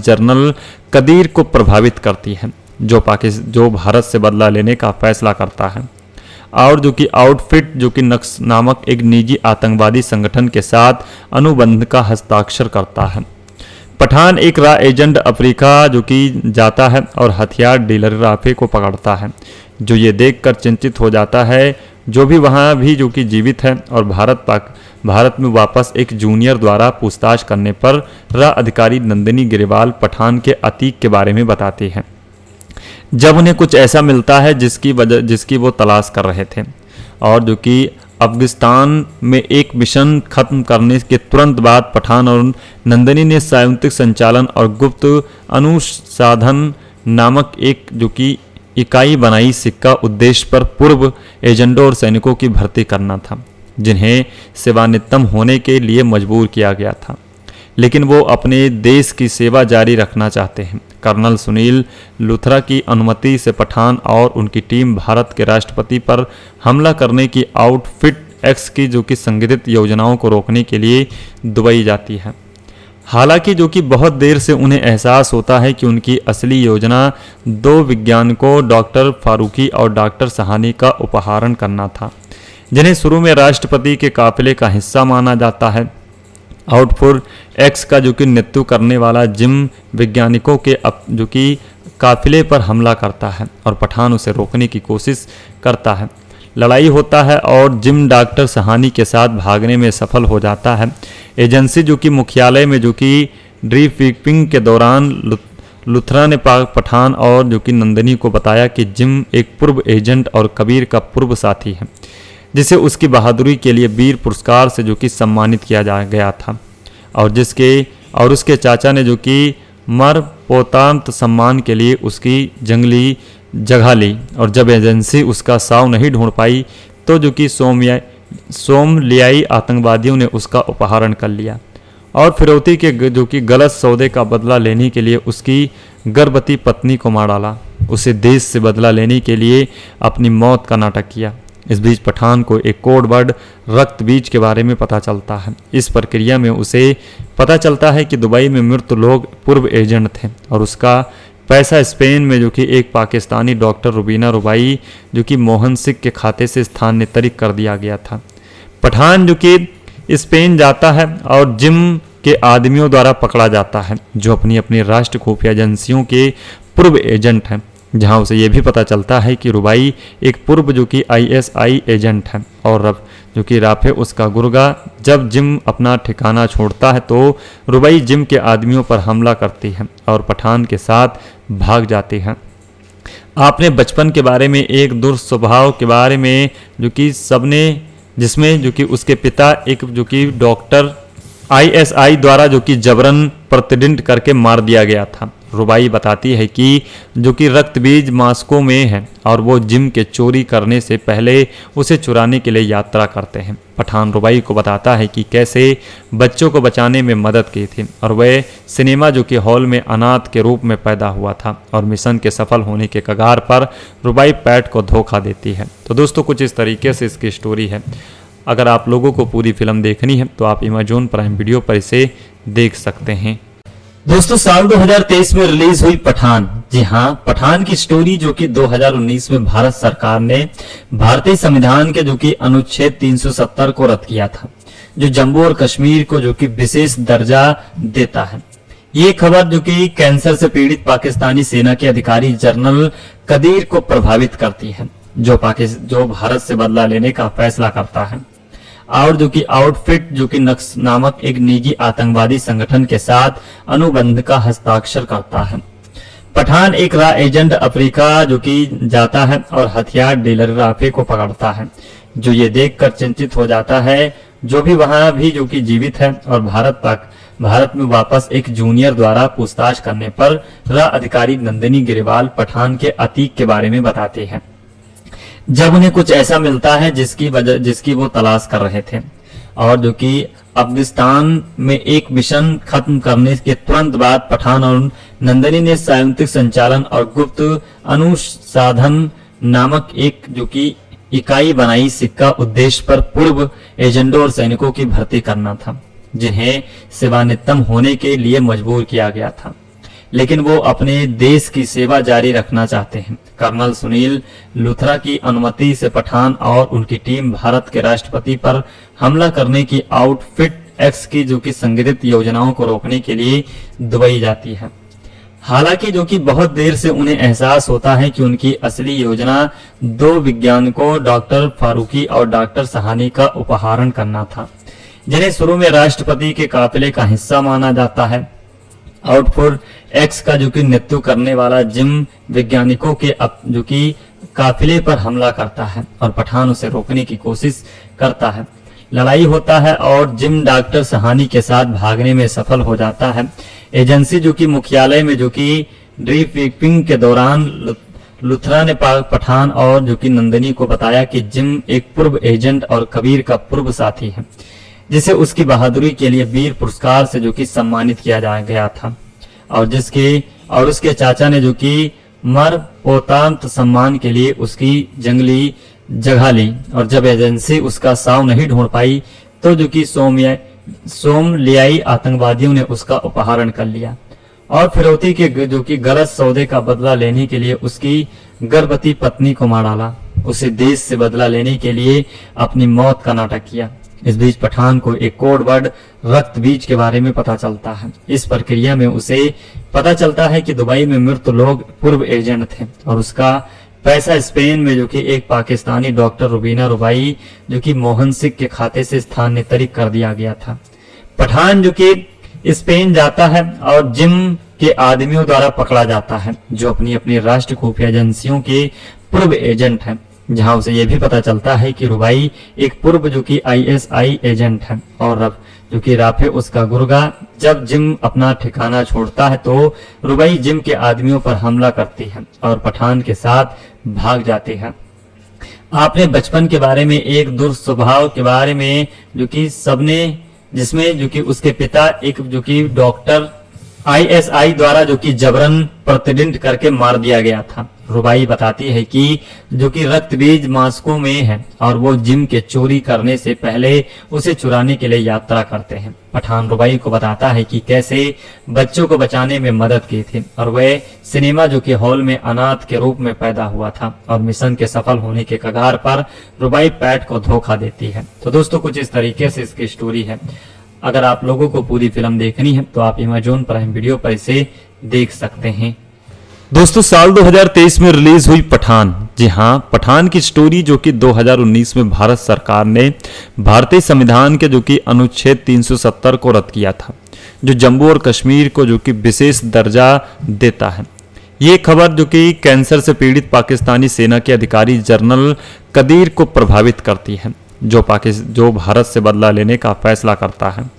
General Qadeer को प्रभावित करती है, जो भारत से बदला लेने का फैसला करता है, और जो कि आउटफिट जो कि नक्स नामक एक निजी आतंकवादी संगठन के साथ अनुबंध का हस्ताक्षर करता है। पठान एक रॉ एजेंट अफ्रीका जो कि जाता है और हथियार डीलर राफे को पकड़ता है, जो ये देखकर चिंतित हो जाता है जो भी वहाँ भी जो कि जीवित है, और भारत में वापस एक जूनियर द्वारा पूछताछ करने पर रॉ अधिकारी नंदिनी ग्रेवाल पठान के अतीक के बारे में बताती है। जब उन्हें कुछ ऐसा मिलता है जिसकी वो तलाश कर रहे थे, और जो कि अफगानिस्तान में एक मिशन खत्म करने के तुरंत बाद पठान और नंदिनी ने संयुक्त संचालन और गुप्त अनुसंधान नामक एक जो कि इकाई बनाई। सिक्का उद्देश्य पर पूर्व एजेंटों और सैनिकों की भर्ती करना था, जिन्हें सेवानिवृत्त होने के लिए मजबूर किया गया था, लेकिन वो अपने देश की सेवा जारी रखना चाहते हैं। कर्नल सुनील लुथरा की अनुमति से पठान और उनकी टीम भारत के राष्ट्रपति पर हमला करने की आउटफिट एक्स की जो कि संगठित योजनाओं को रोकने के लिए दुबई जाती है। हालांकि जो कि बहुत देर से उन्हें एहसास होता है कि उनकी असली योजना दो वैज्ञानिकों डॉक्टर फारूकी और डॉक्टर सहानी का अपहरण करना था, जिन्हें शुरू में राष्ट्रपति के काफिले का हिस्सा माना जाता है। आउटफिट एक्स का जो कि नेतृत्व करने वाला जिम वैज्ञानिकों के जो कि काफिले पर हमला करता है और पठान उसे रोकने की कोशिश करता है। लड़ाई होता है और जिम डॉक्टर सहानी के साथ भागने में सफल हो जाता है। एजेंसी जो कि मुख्यालय में जो कि डिब्रीफिंग के दौरान लुथरा ने पठान और जो कि नंदिनी को बताया कि जिम एक पूर्व एजेंट और कबीर का पूर्व साथी है, जिसे उसकी बहादुरी के लिए वीर पुरस्कार से जो कि सम्मानित किया गया था, और उसके चाचा ने जो कि मरणोपरांत सम्मान के लिए उसकी जंगली जगह ली। और जब एजेंसी उसका शव नहीं ढूंढ पाई तो जो कि सोमलियाई आतंकवादियों ने उसका अपहरण कर लिया और फिरौती के जो कि गलत सौदे का बदला लेने के लिए उसकी गर्भवती पत्नी को मार डाला। उसे देश से बदला लेने के लिए अपनी मौत का नाटक किया। इस बीच पठान को एक कोड वर्ड रक्त बीज के बारे में पता चलता है। इस प्रक्रिया में उसे पता चलता है कि दुबई में मृत लोग पूर्व एजेंट थे और उसका पैसा स्पेन में जो कि एक पाकिस्तानी डॉक्टर रुबीना रुबाई जो कि मोहन सिंह के खाते से स्थानांतरित कर दिया गया था। पठान जो कि स्पेन जाता है और जिम के आदमियों द्वारा पकड़ा जाता है, जो अपनी अपनी राष्ट्र खुफिया एजेंसियों के पूर्व एजेंट हैं, जहां उसे यह भी पता चलता है कि रुबाई एक पूर्व जो कि ISI एजेंट है और जो कि राफे उसका गुर्गा। जब जिम अपना ठिकाना छोड़ता है तो रुबाई जिम के आदमियों पर हमला करती है और पठान के साथ भाग जाती है। आपने बचपन के बारे में एक दुर्स्वभाव के बारे में जो कि सबने जिसमें जो कि उसके पिता एक जो कि डॉक्टर ISI द्वारा जो कि जबरन प्रतिदिन करके मार दिया गया था। रुबाई बताती है कि जो कि रक्त बीज मास्को में है और वो जिम के चोरी करने से पहले उसे चुराने के लिए यात्रा करते हैं। पठान रुबाई को बताता है कि कैसे बच्चों को बचाने में मदद की थी और वह सिनेमा जो कि हॉल में अनाथ के रूप में पैदा हुआ था और मिशन के सफल होने के कगार पर रुबाई पैट को धोखा देती है। तो दोस्तों कुछ इस तरीके से इसकी स्टोरी है। अगर आप लोगों को पूरी फिल्म देखनी है तो आप अमेज़न प्राइम वीडियो पर इसे देख सकते हैं। दोस्तों साल 2023 में रिलीज हुई पठान, जी हाँ, पठान की स्टोरी जो कि 2019 में भारत सरकार ने भारतीय संविधान के जो कि अनुच्छेद 370 को रद्द किया था, जो जम्मू और कश्मीर को जो कि विशेष दर्जा देता है। ये खबर जो कि कैंसर से पीड़ित पाकिस्तानी सेना के अधिकारी जनरल कदीर को प्रभावित करती है, जो भारत से बदला लेने का फैसला करता है, और जो कि आउटफिट जो कि नक्स नामक एक निजी आतंकवादी संगठन के साथ अनुबंध का हस्ताक्षर करता है। पठान एक रॉ एजेंट अफ्रीका जो कि जाता है और हथियार डीलर राफे को पकड़ता है, जो ये देखकर चिंतित हो जाता है जो भी वहां भी जो कि जीवित है, और भारत में वापस एक जूनियर द्वारा पूछताछ करने पर रॉ अधिकारी नंदिनी ग्रेवाल पठान के अतीक के बारे में बताते हैं। जब उन्हें कुछ ऐसा मिलता है जिसकी वो तलाश कर रहे थे, और जो कि अफगानिस्तान में एक मिशन खत्म करने के तुरंत बाद पठान और नंदिनी ने संयुक्त संचालन और गुप्त अनुसंधान नामक एक जो कि इकाई बनाई। सिक्का उद्देश्य पर पूर्व एजेंटों और सैनिकों की भर्ती करना था, जिन्हें सेवानिवृत्त होने के लिए मजबूर किया गया था, लेकिन वो अपने देश की सेवा जारी रखना चाहते हैं। कर्नल सुनील लुथरा की अनुमति से पठान और उनकी टीम भारत के राष्ट्रपति पर हमला करने की आउटफिट एक्स की जो कि संगठित योजनाओं को रोकने के लिए दुबई जाती है। हालांकि जो कि बहुत देर से उन्हें एहसास होता है कि उनकी असली योजना दो वैज्ञानिकों डॉक्टर फारूकी और डॉक्टर सहानी का अपहरण करना था, जिन्हें शुरू में राष्ट्रपति के काफिले का हिस्सा माना जाता है। आउटफुट एक्स का जो कि नेतृत्व करने वाला जिम वैज्ञानिकों के जो कि काफिले पर हमला करता है और पठान उसे रोकने की कोशिश करता है। लड़ाई होता है और जिम डॉक्टर सहानी के साथ भागने में सफल हो जाता है। एजेंसी जो कि मुख्यालय में जो कि ड्रीपिंग के दौरान लुथरा ने पठान और जो कि नंदिनी को बताया कि जिम एक पूर्व एजेंट और कबीर का पूर्व साथी है, जिसे उसकी बहादुरी के लिए वीर पुरस्कार से जो कि सम्मानित किया गया था और उसके चाचा ने जो कि मरणोपरांत सम्मान के लिए उसकी जंगली जगह ली। और जब एजेंसी उसका साव नहीं ढूंढ पाई तो जो कि सोमलियाई आतंकवादियों ने उसका अपहरण कर लिया और फिरौती के जो कि गलत सौदे का बदला लेने के लिए उसकी गर्भवती पत्नी को मार डाला। उसे देश से बदला लेने के लिए अपनी मौत का नाटक किया। इस बीच पठान को एक कोड वर्ड रक्त बीज के बारे में पता चलता है। इस प्रक्रिया में उसे पता चलता है कि दुबई में मृत लोग पूर्व एजेंट थे और उसका पैसा स्पेन में जो कि एक पाकिस्तानी डॉक्टर रुबीना रुबाई जो कि मोहन सिंह के खाते से स्थानांतरित कर दिया गया था। पठान जो कि स्पेन जाता है और जिम के आदमियों द्वारा पकड़ा जाता है, जो अपनी अपनी राष्ट्र खुफिया एजेंसियों के पूर्व एजेंट हैं, जहां उसे यह भी पता चलता है कि रुबाई एक पूर्व जो कि आईएसआई एजेंट है और अब जो कि राफे उसका गुर्गा। जब जिम अपना ठिकाना छोड़ता है तो रुबाई जिम के आदमियों पर हमला करती है और पठान के साथ भाग जाती है। आपने बचपन के बारे में एक दुर्स्वभाव के बारे में जो कि सबने जिसमें जो कि उसके पिता एक जो कि डॉक्टर आईएसआई द्वारा जो कि जबरन प्रतिदिन करके मार दिया गया था। रुबाई बताती है कि जो कि रक्त बीज मास्को में है और वो जिम के चोरी करने से पहले उसे चुराने के लिए यात्रा करते हैं। पठान रुबाई को बताता है कि कैसे बच्चों को बचाने में मदद की थी और वह सिनेमा जो कि हॉल में अनाथ के रूप में पैदा हुआ था और मिशन के सफल होने के कगार पर रुबाई पैट को धोखा देती है। तो दोस्तों कुछ इस तरीके से इसकी स्टोरी है। अगर आप लोगों को पूरी फिल्म देखनी है तो आप अमेज़न प्राइम वीडियो पर इसे देख सकते हैं। दोस्तों साल 2023 में रिलीज हुई पठान, जी हाँ, पठान की स्टोरी जो कि 2019 में भारत सरकार ने भारतीय संविधान के जो कि अनुच्छेद 370 को रद्द किया था, जो जम्मू और कश्मीर को जो कि विशेष दर्जा देता है। ये खबर जो कि कैंसर से पीड़ित पाकिस्तानी सेना के अधिकारी जनरल कदीर को प्रभावित करती है, जो भारत से बदला लेने का फैसला करता है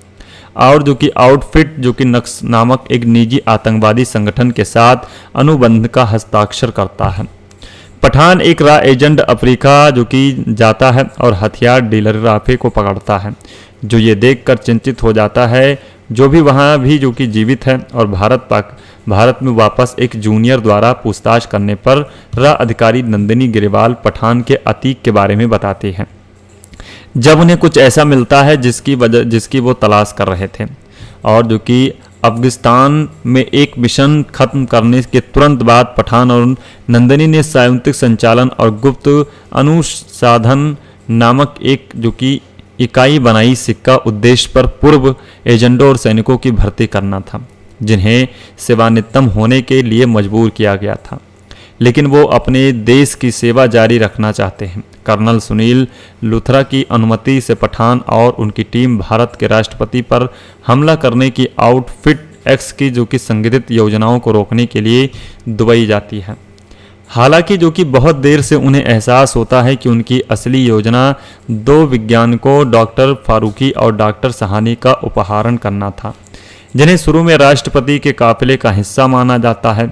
और जो कि आउटफिट जो कि नक्स नामक एक निजी आतंकवादी संगठन के साथ अनुबंध का हस्ताक्षर करता है। पठान एक रॉ एजेंट अफ्रीका जो कि जाता है और हथियार डीलर राफे को पकड़ता है, जो ये देखकर चिंतित हो जाता है जो भी वहाँ भी जो कि जीवित है और भारत में वापस एक जूनियर द्वारा पूछताछ करने पर रॉ अधिकारी नंदिनी ग्रेवाल पठान के अतीक के बारे में बताती है। जब उन्हें कुछ ऐसा मिलता है जिसकी वो तलाश कर रहे थे और जो कि अफगानिस्तान में एक मिशन खत्म करने के तुरंत बाद पठान और नंदिनी ने संयुक्त संचालन और गुप्त अनुसंधान नामक एक जो कि इकाई बनाई। सिक्का उद्देश्य पर पूर्व एजेंटों और सैनिकों की भर्ती करना था, जिन्हें सेवानिवृत्त होने के लिए मजबूर किया गया था, लेकिन वो अपने देश की सेवा जारी रखना चाहते हैं। कर्नल सुनील लुथरा की अनुमति से पठान और उनकी टीम भारत के राष्ट्रपति पर हमला करने की आउटफिट एक्स की जो कि संगठित योजनाओं को रोकने के लिए दुबई जाती है। हालांकि जो कि बहुत देर से उन्हें एहसास होता है कि उनकी असली योजना दो वैज्ञानिकों डॉक्टर फारूकी और डॉक्टर सहानी का अपहरण करना था, जिन्हें शुरू में राष्ट्रपति के काफिले का हिस्सा माना जाता है।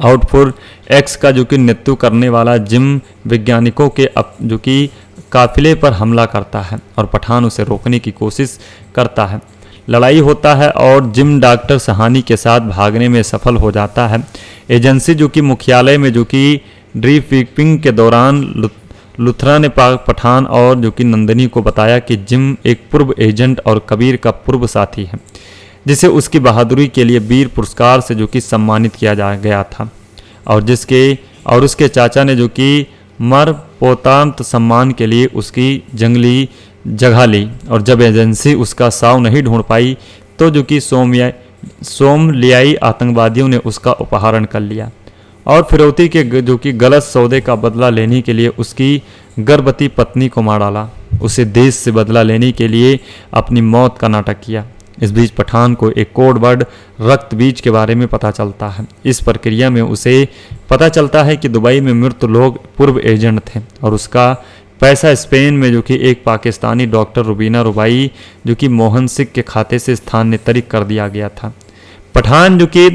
आउटफुट एक्स का जो कि नेतृत्व करने वाला जिम वैज्ञानिकों के जो कि काफिले पर हमला करता है और पठान उसे रोकने की कोशिश करता है। लड़ाई होता है और जिम डॉक्टर सहानी के साथ भागने में सफल हो जाता है। एजेंसी जो कि मुख्यालय में जो कि ड्रीपिंग के दौरान लुथरा ने पठान और जो कि नंदिनी को बताया कि जिम एक पूर्व एजेंट और कबीर का पूर्व साथी है, जिसे उसकी बहादुरी के लिए वीर पुरस्कार से जो कि सम्मानित किया जा गया था, और उसके चाचा ने जो कि मरणोपरांत सम्मान के लिए उसकी जंगली जगह ली, और जब एजेंसी उसका शव नहीं ढूंढ पाई तो जो कि सोमलियाई आतंकवादियों ने उसका अपहरण कर लिया और फिरौती के जो कि गलत सौदे का बदला लेने के लिए उसकी गर्भवती पत्नी को मार डाला। उसे देश से बदला लेने के लिए अपनी मौत का नाटक किया। इस बीच पठान को एक कोड वर्ड रक्त बीज के बारे में पता चलता है। इस प्रक्रिया में उसे पता चलता है कि दुबई में मृत लोग पूर्व एजेंट थे और उसका पैसा स्पेन में जो कि एक पाकिस्तानी डॉक्टर रुबीना रुबाई जो कि मोहन सिंह के खाते से स्थानांतरित कर दिया गया था। पठान जो कि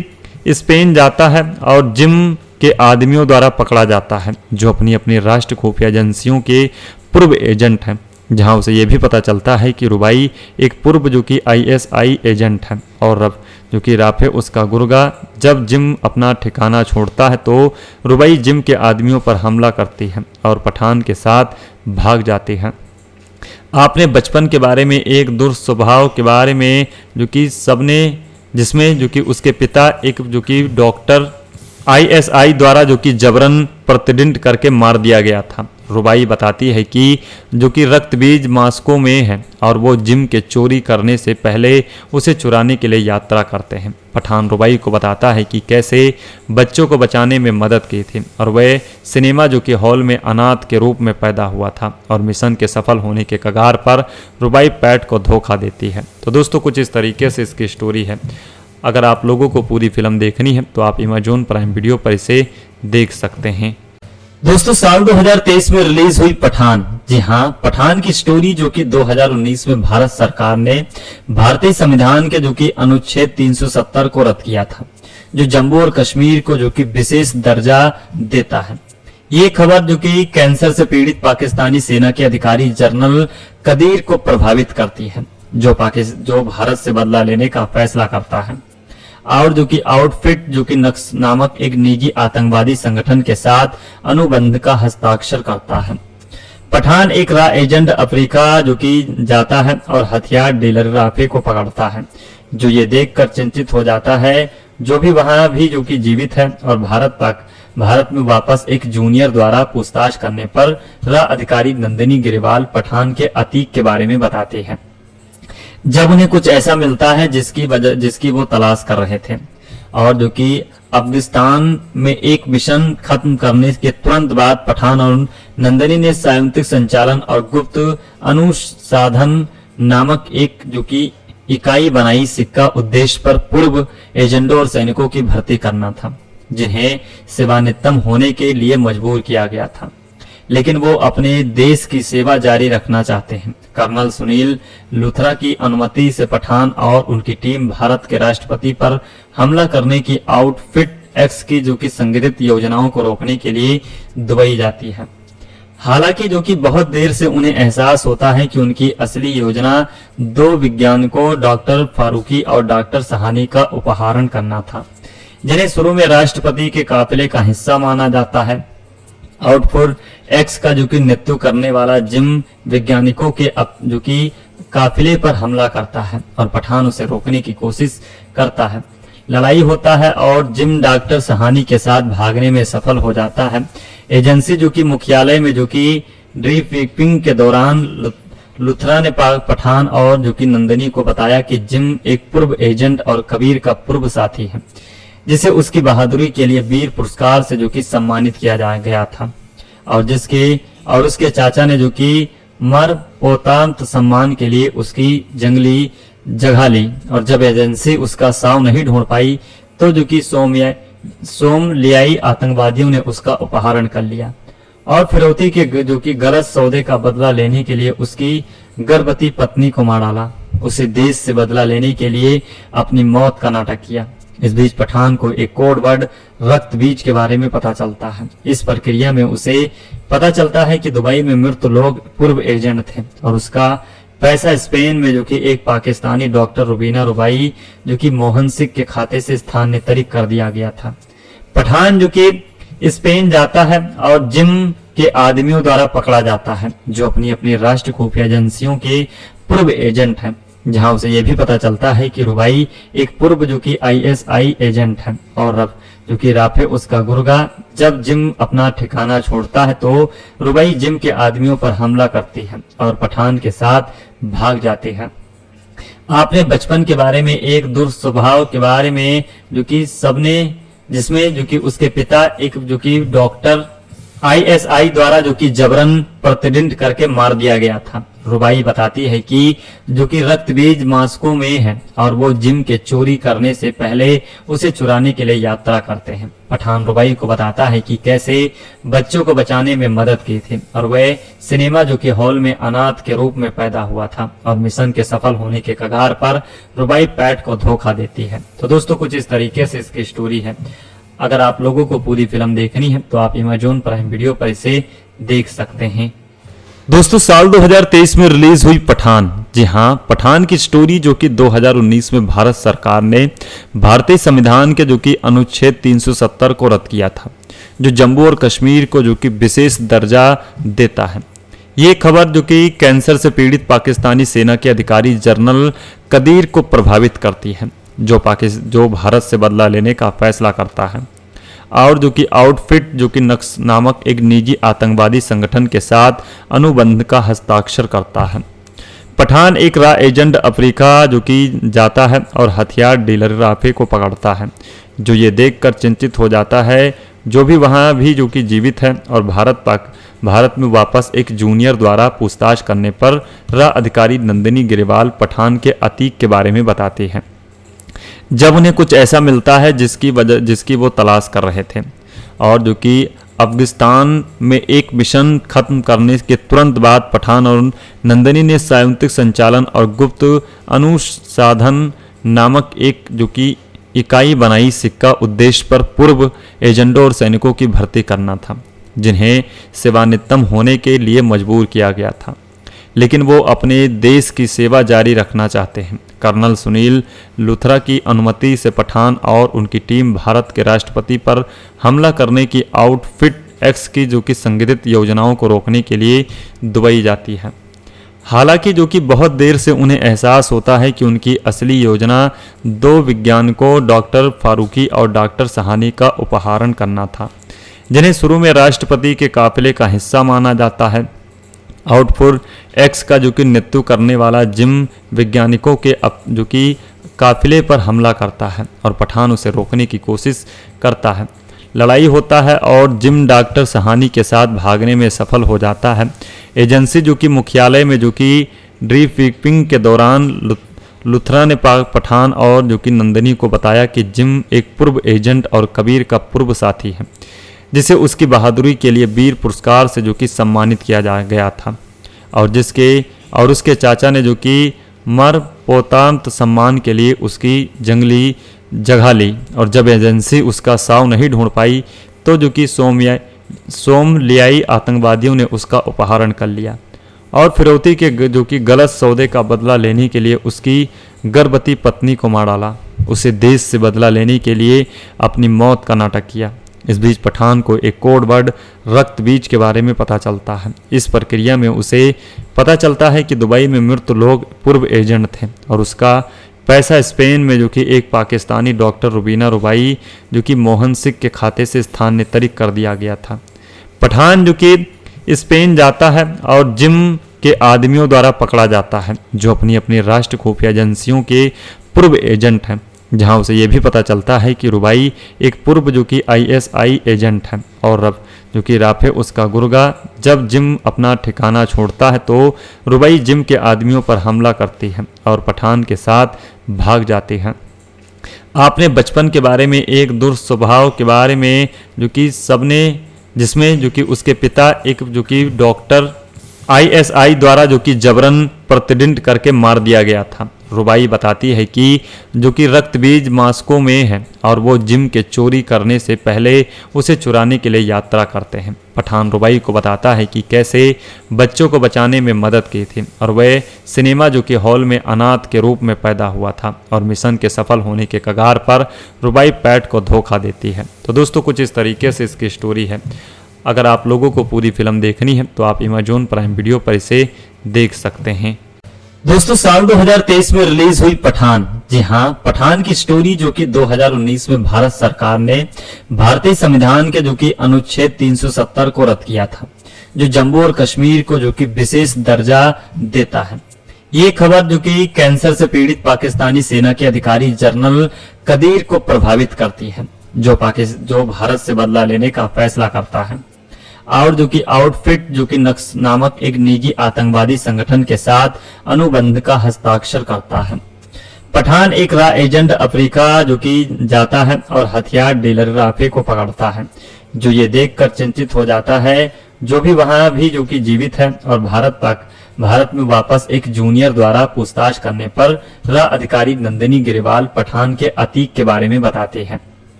स्पेन जाता है और जिम के आदमियों द्वारा पकड़ा जाता है जो अपनी अपनी राष्ट्र खुफिया एजेंसियों के पूर्व एजेंट हैं, जहां उसे यह भी पता चलता है कि रुबाई एक पूर्व जो कि ISI एजेंट है और अब जो कि राफे उसका गुर्गा। जब जिम अपना ठिकाना छोड़ता है तो रुबाई जिम के आदमियों पर हमला करती है और पठान के साथ भाग जाती है। आपने बचपन के बारे में एक दुर्स्वभाव के बारे में जो कि सबने, जिसमें जो कि उसके पिता एक जो कि डॉक्टर ISI द्वारा जो कि जबरन प्रतिदिन करके मार दिया गया था। रुबाई बताती है कि जो कि रक्त बीज मास्को में है और वो जिम के चोरी करने से पहले उसे चुराने के लिए यात्रा करते हैं। पठान रुबाई को बताता है कि कैसे बच्चों को बचाने में मदद की थी और वह सिनेमा जो कि हॉल में अनाथ के रूप में पैदा हुआ था और मिशन के सफल होने के कगार पर रुबाई पैट को धोखा देती है। तो दोस्तों कुछ इस तरीके से इसकी स्टोरी है। अगर आप लोगों को पूरी फिल्म देखनी है तो आप अमेज़न प्राइम वीडियो पर इसे देख सकते हैं। दोस्तों साल 2023 में रिलीज हुई पठान, जी हाँ, पठान की स्टोरी जो कि 2019 में भारत सरकार ने भारतीय संविधान के जो कि अनुच्छेद 370 को रद्द किया था, जो जम्मू और कश्मीर को जो कि विशेष दर्जा देता है। ये खबर जो कि कैंसर से पीड़ित पाकिस्तानी सेना के अधिकारी जनरल कदीर को प्रभावित करती है, जो भारत से बदला लेने का फैसला करता है और जो कि आउटफिट जो कि नक्स नामक एक निजी आतंकवादी संगठन के साथ अनुबंध का हस्ताक्षर करता है। पठान एक रॉ एजेंट अफ्रीका जो कि जाता है और हथियार डीलर राफे को पकड़ता है, जो ये देखकर चिंतित हो जाता है जो भी वहां भी जो कि जीवित है, और भारत में वापस एक जूनियर द्वारा पूछताछ करने पर रॉ अधिकारी नंदिनी गिरेवाल पठान के अतीक के बारे में बताते हैं। जब उन्हें कुछ ऐसा मिलता है जिसकी वो तलाश कर रहे थे, और जो कि अफगानिस्तान में एक मिशन खत्म करने के तुरंत बाद पठान और नंदिनी ने संयुक्त संचालन और गुप्त अनुसंधान नामक एक जो कि इकाई बनाई। सिक्का उद्देश्य पर पूर्व एजेंटों और सैनिकों की भर्ती करना था, जिन्हें सेवानिवृत्त होने के लिए मजबूर किया गया था, लेकिन वो अपने देश की सेवा जारी रखना चाहते हैं। कर्नल सुनील लुथरा की अनुमति से पठान और उनकी टीम भारत के राष्ट्रपति पर हमला करने की आउटफिट एक्स की जो कि संगठित योजनाओं को रोकने के लिए दुबई जाती है। हालांकि जो कि बहुत देर से उन्हें एहसास होता है कि उनकी असली योजना 2 वैज्ञानिकों डॉक्टर फारूकी और डॉक्टर सहानी का अपहरण करना था, जिन्हें शुरू में राष्ट्रपति के काफिले का हिस्सा माना जाता है। आउटफिट एक्स का जो कि नेतृत्व करने वाला जिम वैज्ञानिकों के जो कि काफिले पर हमला करता है और पठान उसे रोकने की कोशिश करता है। लड़ाई होता है और जिम डॉक्टर सहानी के साथ भागने में सफल हो जाता है। एजेंसी जो कि मुख्यालय में जो कि ब्रीफिंग के दौरान लुथरा ने पठान और जो कि नंदिनी को बताया कि जिम एक पूर्व एजेंट और कबीर का पूर्व साथी है, जिसे उसकी बहादुरी के लिए वीर पुरस्कार से जो कि सम्मानित किया गया था, और उसके चाचा ने जो कि मरणोपरांत सम्मान के लिए उसकी जंगली जगह ली, और जब एजेंसी उसका शव नहीं ढूंढ पाई तो जो कि सोमलियाई आतंकवादियों ने उसका अपहरण कर लिया और फिरौती के जो कि गलत सौदे का बदला लेने के लिए उसकी गर्भवती पत्नी को मार डाला। उसे देश से बदला लेने के लिए अपनी मौत का नाटक किया। इस बीच पठान को एक कोड वर्ड रक्त बीज के बारे में पता चलता है। इस प्रक्रिया में उसे पता चलता है कि दुबई में मृत लोग पूर्व एजेंट थे और उसका पैसा स्पेन में जो कि एक पाकिस्तानी डॉक्टर रुबीना रुबाई जो कि मोहन सिंह के खाते से स्थानांतरित कर दिया गया था। पठान जो कि स्पेन जाता है और जिम के आदमियों द्वारा पकड़ा जाता है, जो अपनी अपनी राष्ट्र खुफिया एजेंसियों के पूर्व एजेंट हैं, जहां उसे ये भी पता चलता है कि रुबाई एक पूर्व जो कि आईएसआई एजेंट है और अब जो कि राफे उसका गुर्गा। जब जिम अपना ठिकाना छोड़ता है तो रुबाई जिम के आदमियों पर हमला करती है और पठान के साथ भाग जाती है। आपने बचपन के बारे में, एक दुर्स्वभाव के बारे में जो कि सबने, जिसमें जो कि उसके पिता एक जो कि डॉक्टर आईएसआई द्वारा जो कि जबरन प्रतिदिन करके मार दिया गया था। रुबाई बताती है कि जो कि रक्त बीज मास्को में है और वो जिम के चोरी करने से पहले उसे चुराने के लिए यात्रा करते हैं। पठान रुबाई को बताता है कि कैसे बच्चों को बचाने में मदद की थी और वह सिनेमा जो कि हॉल में अनाथ के रूप में पैदा हुआ था और मिशन के सफल होने के कगार पर रुबाई पैट को धोखा देती है। तो दोस्तों कुछ इस तरीके से इसकी स्टोरी है। अगर आप लोगों को पूरी फिल्म देखनी है तो आप अमेज़न प्राइम वीडियो पर इसे देख सकते हैं। दोस्तों साल 2023 में रिलीज हुई पठान, जी हाँ, पठान की स्टोरी जो कि 2019 में भारत सरकार ने भारतीय संविधान के जो कि अनुच्छेद 370 को रद्द किया था, जो जम्मू और कश्मीर को जो कि विशेष दर्जा देता है। ये खबर जो कि कैंसर से पीड़ित पाकिस्तानी सेना के अधिकारी जनरल कदीर को प्रभावित करती है, जो भारत से बदला लेने का फैसला करता है और जो कि आउटफिट जो कि नक्स नामक एक निजी आतंकवादी संगठन के साथ अनुबंध का हस्ताक्षर करता है। पठान एक रॉ एजेंट अफ्रीका जो कि जाता है और हथियार डीलर राफे को पकड़ता है, जो ये देखकर चिंतित हो जाता है जो भी वहाँ भी जो कि जीवित है और भारत में वापस एक जूनियर द्वारा पूछताछ करने पर रॉ अधिकारी नंदिनी गिरेवाल पठान के अतीक के बारे में बताती है। जब उन्हें कुछ ऐसा मिलता है जिसकी वो तलाश कर रहे थे और जो कि अफगानिस्तान में एक मिशन खत्म करने के तुरंत बाद पठान और नंदिनी ने संयुक्त संचालन और गुप्त अनुसंधान नामक एक जो कि इकाई बनाई। सिक्का उद्देश्य पर पूर्व एजेंटों और सैनिकों की भर्ती करना था, जिन्हें सेवानिवृत्त होने के लिए मजबूर किया गया था, लेकिन वो अपने देश की सेवा जारी रखना चाहते हैं। कर्नल सुनील लुथरा की अनुमति से पठान और उनकी टीम भारत के राष्ट्रपति पर हमला करने की आउटफिट एक्स की जो कि संगठित योजनाओं को रोकने के लिए दुबई जाती है। हालांकि जो कि बहुत देर से उन्हें एहसास होता है कि उनकी असली योजना 2 वैज्ञानिकों डॉक्टर फारूकी और डॉक्टर सहानी का अपहरण करना था, जिन्हें शुरू में राष्ट्रपति के काफिले का हिस्सा माना जाता है। आउटफुट एक्स का जो कि नेतृत्व करने वाला जिम वैज्ञानिकों के जो कि काफिले पर हमला करता है और पठान उसे रोकने की कोशिश करता है। लड़ाई होता है और जिम डॉक्टर सहानी के साथ भागने में सफल हो जाता है। एजेंसी जो कि मुख्यालय में जो कि ब्रीफिंग के दौरान लुथरा ने पठान और जो कि नंदिनी को बताया कि जिम एक पूर्व एजेंट और कबीर का पूर्व साथी है, जिसे उसकी बहादुरी के लिए वीर पुरस्कार से जो कि सम्मानित किया गया था और उसके चाचा ने जो कि मरणोपरांत सम्मान के लिए उसकी जंगली जगह ली। और जब एजेंसी उसका शव नहीं ढूंढ पाई तो जो कि सोमलियाई आतंकवादियों ने उसका अपहरण कर लिया और फिरौती के जो कि गलत सौदे का बदला लेने के लिए उसकी गर्भवती पत्नी को मार डाला। उसे देश से बदला लेने के लिए अपनी मौत का नाटक किया। इस बीच पठान को एक कोड वर्ड रक्त बीज के बारे में पता चलता है। इस प्रक्रिया में उसे पता चलता है कि दुबई में मृत लोग पूर्व एजेंट थे और उसका पैसा स्पेन में जो कि एक पाकिस्तानी डॉक्टर रुबीना रुबाई जो कि मोहन सिंह के खाते से स्थानांतरित कर दिया गया था। पठान जो कि स्पेन जाता है और जिम के आदमियों द्वारा पकड़ा जाता है, जो अपनी अपनी राष्ट्र खुफिया एजेंसियों के पूर्व एजेंट हैं, जहां उसे ये भी पता चलता है कि रुबाई एक पूर्व जो कि आईएसआई एजेंट है और अब जो कि राफे उसका गुर्गा। जब जिम अपना ठिकाना छोड़ता है तो रुबाई जिम के आदमियों पर हमला करती है और पठान के साथ भाग जाती है। आपने बचपन के बारे में, एक दुर्स्वभाव के बारे में जो कि सबने, जिसमें जो कि उसके पिता एक जो कि डॉक्टर आईएसआई द्वारा जो कि जबरन प्रतिदिन करके मार दिया गया था। रुबाई बताती है कि जो कि रक्त बीज मास्को में है और वो जिम के चोरी करने से पहले उसे चुराने के लिए यात्रा करते हैं। पठान रुबाई को बताता है कि कैसे बच्चों को बचाने में मदद की थी और वह सिनेमा जो कि हॉल में अनाथ के रूप में पैदा हुआ था और मिशन के सफल होने के कगार पर रुबाई पैट को धोखा देती है। तो दोस्तों कुछ इस तरीके से इसकी स्टोरी है। अगर आप लोगों को पूरी फिल्म देखनी है तो आप अमेज़न प्राइम वीडियो पर इसे देख सकते हैं। दोस्तों साल 2023 में रिलीज हुई पठान, जी हाँ, पठान की स्टोरी जो कि 2019 में भारत सरकार ने भारतीय संविधान के जो कि अनुच्छेद 370 को रद्द किया था, जो जम्मू और कश्मीर को जो कि विशेष दर्जा देता है। ये खबर जो कि कैंसर से पीड़ित पाकिस्तानी सेना के अधिकारी जनरल कदीर को प्रभावित करती है, जो भारत से बदला लेने का फैसला करता है और जो कि आउटफिट जो कि नक्स नामक एक निजी आतंकवादी संगठन के साथ अनुबंध का हस्ताक्षर करता है। पठान एक रॉ एजेंट अफ्रीका जो कि जाता है और हथियार डीलर राफे को पकड़ता है, जो ये देखकर चिंतित हो जाता है, जो भी वहां भी जो कि जीवित है, और भारत में वापस एक जूनियर द्वारा पूछताछ करने पर रॉ अधिकारी नंदिनी गिरेवाल पठान के अतीक के बारे में बताते हैं।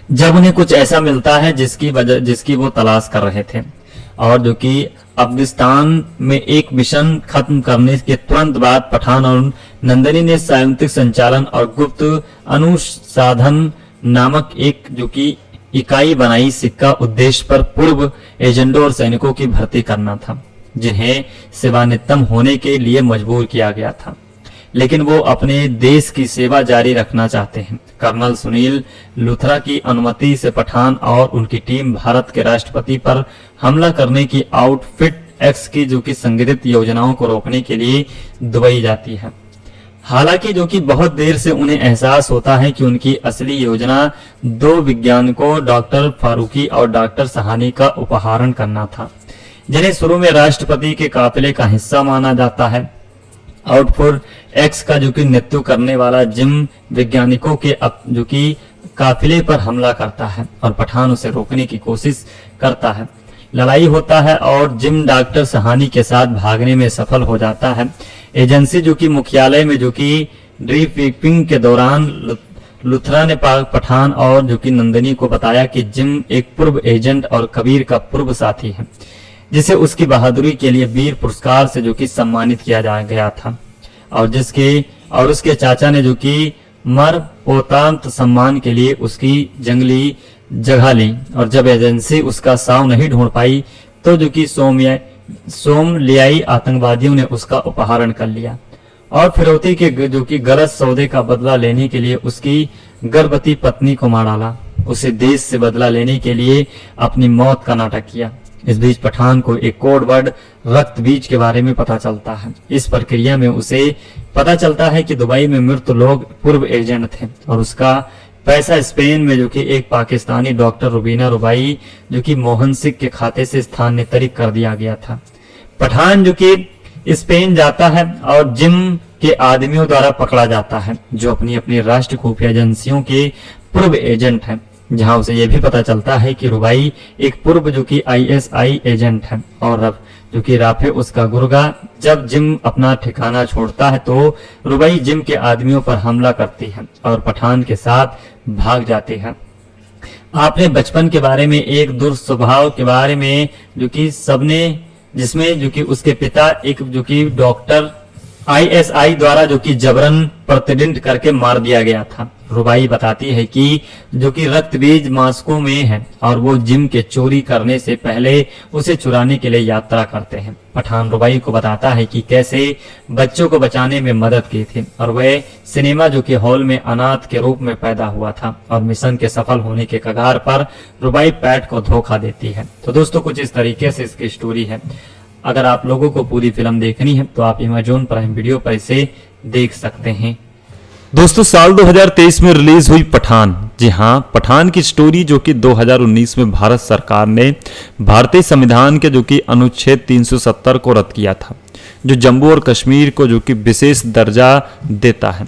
जब उन्हें कुछ ऐसा मिलता है जिसकी वो तलाश कर रहे थे, और जो कि अफगानिस्तान में एक मिशन खत्म करने के तुरंत बाद पठान और नंदिनी ने संयुक्त संचालन और गुप्त अनुसंधान नामक एक जो कि इकाई बनाई। सिक्का उद्देश्य पर पूर्व एजेंटों और सैनिकों की भर्ती करना था, जिन्हें सेवानिवृत्त होने के लिए मजबूर किया गया था, लेकिन वो अपने देश की सेवा जारी रखना चाहते हैं। कर्नल सुनील लुथरा की अनुमति से पठान और उनकी टीम भारत के राष्ट्रपति पर हमला करने की आउटफिट एक्स की जो कि संगठित योजनाओं को रोकने के लिए दुबई जाती है। हालांकि जो कि बहुत देर से उन्हें एहसास होता है कि उनकी असली योजना 2 वैज्ञानिकों डॉक्टर फारूकी और डॉक्टर सहानी का अपहरण करना था, जिन्हें शुरू में राष्ट्रपति के काफिले का हिस्सा माना जाता है। आउटफिट एक्स का जो कि नेतृत्व करने वाला जिम वैज्ञानिकों के जो कि काफिले पर हमला करता है और पठान उसे रोकने की कोशिश करता है। लड़ाई होता है और जिम डॉक्टर सहानी के साथ भागने में सफल हो जाता है। एजेंसी जो कि मुख्यालय में जो कि डीब्रीफिंग के दौरान लुथरा ने पठान और जो कि नंदिनी को बताया कि जिम एक पूर्व एजेंट और कबीर का पूर्व साथी है, जिसे उसकी बहादुरी के लिए वीर पुरस्कार से जो कि सम्मानित किया गया था, और उसके चाचा ने जो कि मरणोपरांत सम्मान के लिए उसकी जंगली जगह ली। और जब एजेंसी उसका साव नहीं ढूंढ पाई तो जो कि सोमलियाई आतंकवादियों ने उसका अपहरण कर लिया और फिरौती के जो कि गलत सौदे का बदला लेने के लिए उसकी गर्भवती पत्नी को मार डाला। उसे देश से बदला लेने के लिए अपनी मौत का नाटक किया। इस बीच पठान को एक कोड वर्ड रक्त बीज के बारे में पता चलता है। इस प्रक्रिया में उसे पता चलता है कि दुबई में मृत लोग पूर्व एजेंट थे और उसका पैसा स्पेन में जो कि एक पाकिस्तानी डॉक्टर रुबीना रुबाई जो कि मोहन सिंह के खाते से स्थानांतरित कर दिया गया था। पठान जो कि स्पेन जाता है और जिम के आदमियों द्वारा पकड़ा जाता है, जो अपनी राष्ट्रीय खुफिया एजेंसियों के पूर्व एजेंट हैं, जहां उसे यह भी पता चलता है कि रुबाई एक पूर्व जो कि ISI एजेंट है और अब जो कि राफे उसका गुर्गा। जब जिम अपना ठिकाना छोड़ता है तो रुबाई जिम के आदमियों पर हमला करती है और पठान के साथ भाग जाते हैं। आपने बचपन के बारे में, एक दुर्स्वभाव के बारे में जो कि सबने, जिसमें जो कि उसके पिता एक जो कि डॉक्टर ISI द्वारा जो कि जबरन प्रतिदिन करके मार दिया गया था। रुबाई बताती है कि जो कि रक्त बीज मास्को में है और वो जिम के चोरी करने से पहले उसे चुराने के लिए यात्रा करते हैं। पठान रुबाई को बताता है कि कैसे बच्चों को बचाने में मदद की थी और वह सिनेमा जो कि हॉल में अनाथ के रूप में पैदा हुआ था और मिशन के सफल होने के कगार पर रुबाई पैट को धोखा देती है। तो दोस्तों कुछ इस तरीके से इसकी स्टोरी है। अगर आप लोगों को पूरी फिल्म देखनी है तो आप अमेज़न प्राइम वीडियो पर इसे देख सकते हैं। दोस्तों साल 2023 में रिलीज हुई पठान, जी हाँ, पठान की स्टोरी जो कि 2019 में भारत सरकार ने भारतीय संविधान के जो कि अनुच्छेद 370 को रद्द किया था, जो जम्मू और कश्मीर को जो कि विशेष दर्जा देता है।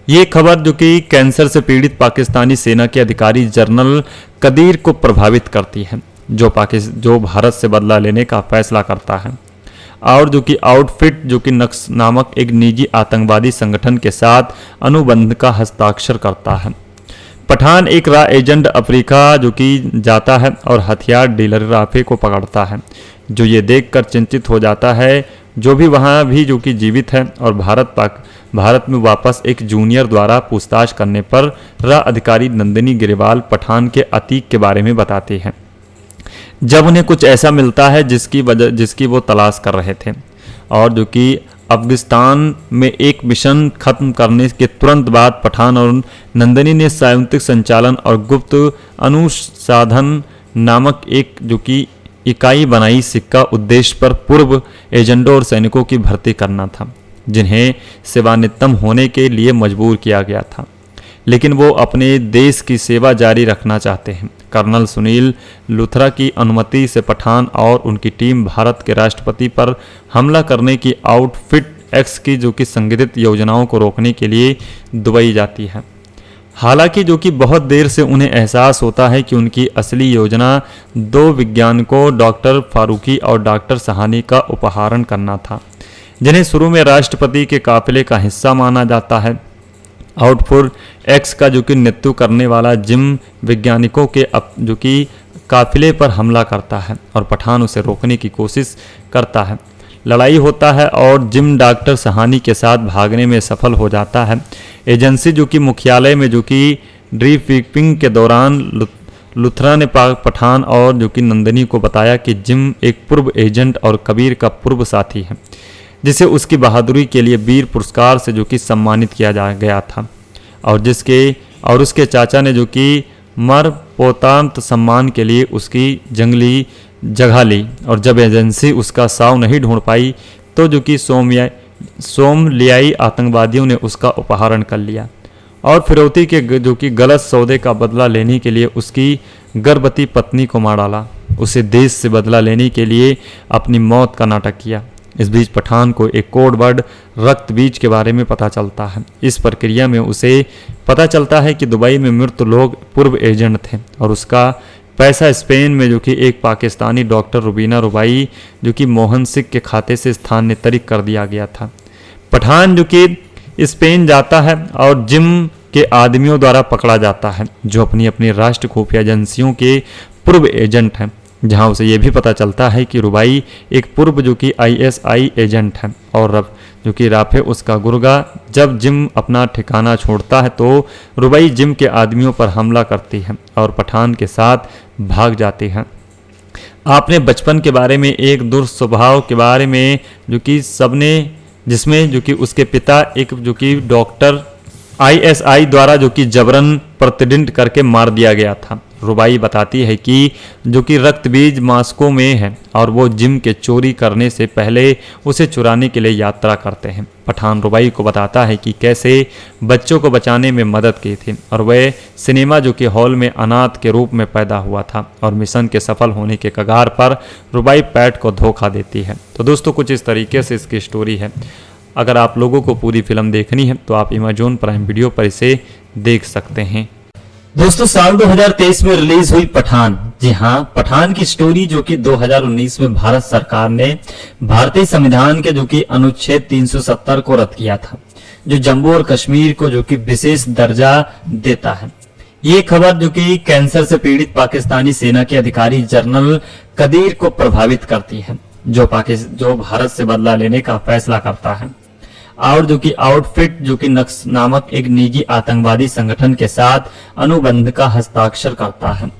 ये खबर जो कि कैंसर से पीड़ित पाकिस्तानी सेना के अधिकारी जनरल कदीर को प्रभावित करती है, जो भारत से बदला लेने का फैसला करता है और जो कि आउटफिट जो कि नक्स नामक एक निजी आतंकवादी संगठन के साथ अनुबंध का हस्ताक्षर करता है। पठान एक रॉ एजेंट अफ्रीका जो कि जाता है और हथियार डीलर राफे को पकड़ता है, जो ये देखकर चिंतित हो जाता है, जो भी वहाँ भी जो कि जीवित है, और भारत में वापस एक जूनियर द्वारा पूछताछ करने पर रॉ अधिकारी नंदिनी गिरेवाल पठान के अतीक के बारे में बताते हैं। जब उन्हें कुछ ऐसा मिलता है जिसकी वो तलाश कर रहे थे, और जो कि अफगानिस्तान में एक मिशन खत्म करने के तुरंत बाद पठान और नंदनी ने संयुक्त संचालन और गुप्त अनुसंधान नामक एक जो कि इकाई बनाई। सिक्का उद्देश्य पर पूर्व एजेंटों और सैनिकों की भर्ती करना था, जिन्हें सेवानिवृत्त होने के लिए मजबूर किया गया था, लेकिन वो अपने देश की सेवा जारी रखना चाहते हैं। कर्नल सुनील लूथरा की अनुमति से पठान और उनकी टीम भारत के राष्ट्रपति पर हमला करने की आउटफिट एक्स की जो कि संगठित योजनाओं को रोकने के लिए दुबई जाती है। हालांकि जो कि बहुत देर से उन्हें एहसास होता है कि उनकी असली योजना दो वैज्ञानिकों डॉक्टर फारूकी और डॉक्टर सहानी का अपहरण करना था, जिन्हें शुरू में राष्ट्रपति के काफिले का हिस्सा माना जाता है। आउटफुट एक्स का जो कि नेतृत्व करने वाला जिम वैज्ञानिकों के जो कि काफिले पर हमला करता है और पठान उसे रोकने की कोशिश करता है। लड़ाई होता है और जिम डॉक्टर सहानी के साथ भागने में सफल हो जाता है। एजेंसी जो कि मुख्यालय में जो कि डिब्रीफिंग के दौरान लूथरा ने पठान और जो कि नंदनी को बताया कि जिम एक पूर्व एजेंट और कबीर का पूर्व साथी है, जिसे उसकी बहादुरी के लिए वीर पुरस्कार से जो कि सम्मानित किया गया था, और उसके चाचा ने जो कि मरणोपरांत सम्मान के लिए उसकी जंगली जगह ली। और जब एजेंसी उसका शव नहीं ढूंढ पाई तो जो कि सोमलियाई आतंकवादियों ने उसका अपहरण कर लिया और फिरौती के जो कि गलत सौदे का बदला लेने के लिए उसकी गर्भवती पत्नी को मार डाला। उसे देश से बदला लेने के लिए अपनी मौत का नाटक किया। इस बीच पठान को एक कोड वर्ड रक्त बीज के बारे में पता चलता है। इस प्रक्रिया में उसे पता चलता है कि दुबई में मृत लोग पूर्व एजेंट थे और उसका पैसा स्पेन में जो कि एक पाकिस्तानी डॉक्टर रुबीना रुबाई जो कि मोहन सिंह के खाते से स्थानांतरित कर दिया गया था। पठान जो कि स्पेन जाता है और जिम के आदमियों द्वारा पकड़ा जाता है, जो अपनी अपनी राष्ट्र खुफिया एजेंसियों के पूर्व एजेंट हैं, जहां उसे यह भी पता चलता है कि रुबाई एक पूर्व जो कि ISI एजेंट है और रब जो कि राफे उसका गुर्गा। जब जिम अपना ठिकाना छोड़ता है तो रुबाई जिम के आदमियों पर हमला करती है और पठान के साथ भाग जाती है। आपने बचपन के बारे में एक दुर्स्वभाव के बारे में जो कि सबने जिसमें जो कि उसके पिता एक जो कि डॉक्टर ISI द्वारा जो कि जबरन प्रतिदिन करके मार दिया गया था। रुबाई बताती है कि जो कि रक्त बीज मास्को में है और वो जिम के चोरी करने से पहले उसे चुराने के लिए यात्रा करते हैं। पठान रुबाई को बताता है कि कैसे बच्चों को बचाने में मदद की थी और वह सिनेमा जो कि हॉल में अनाथ के रूप में पैदा हुआ था और मिशन के सफल होने के कगार पर रुबाई पैट को धोखा देती है। तो दोस्तों कुछ इस तरीके से इसकी स्टोरी है। अगर आप लोगों को पूरी फिल्म देखनी है तो आप अमेज़न प्राइम वीडियो पर इसे देख सकते हैं। दोस्तों साल 2023 में रिलीज हुई पठान, जी हाँ, पठान की स्टोरी जो कि 2019 में भारत सरकार ने भारतीय संविधान के जो कि अनुच्छेद 370 को रद्द किया था, जो जम्मू और कश्मीर को जो कि विशेष दर्जा देता है। ये खबर जो कि कैंसर से पीड़ित पाकिस्तानी सेना के अधिकारी जनरल कदीर को प्रभावित करती है, जो भारत से बदला लेने का फैसला करता है और जो कि आउटफिट जो कि नक्स नामक एक निजी आतंकवादी संगठन के साथ अनुबंध का हस्ताक्षर करता है।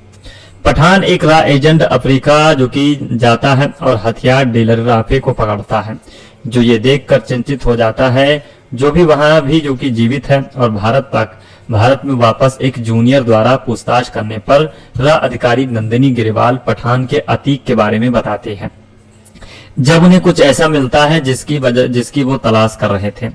पठान एक रॉ एजेंट अफ्रीका जो कि जाता है और हथियार डीलर राफे को पकड़ता है, जो ये देखकर चिंतित हो जाता है, जो भी वहां भी जो कि जीवित है, और भारत में वापस एक जूनियर द्वारा पूछताछ करने पर रॉ अधिकारी नंदिनी गिरेवाल पठान के अतीक के बारे में बताते हैं। जब उन्हें कुछ ऐसा मिलता है जिसकी वो तलाश कर रहे थे,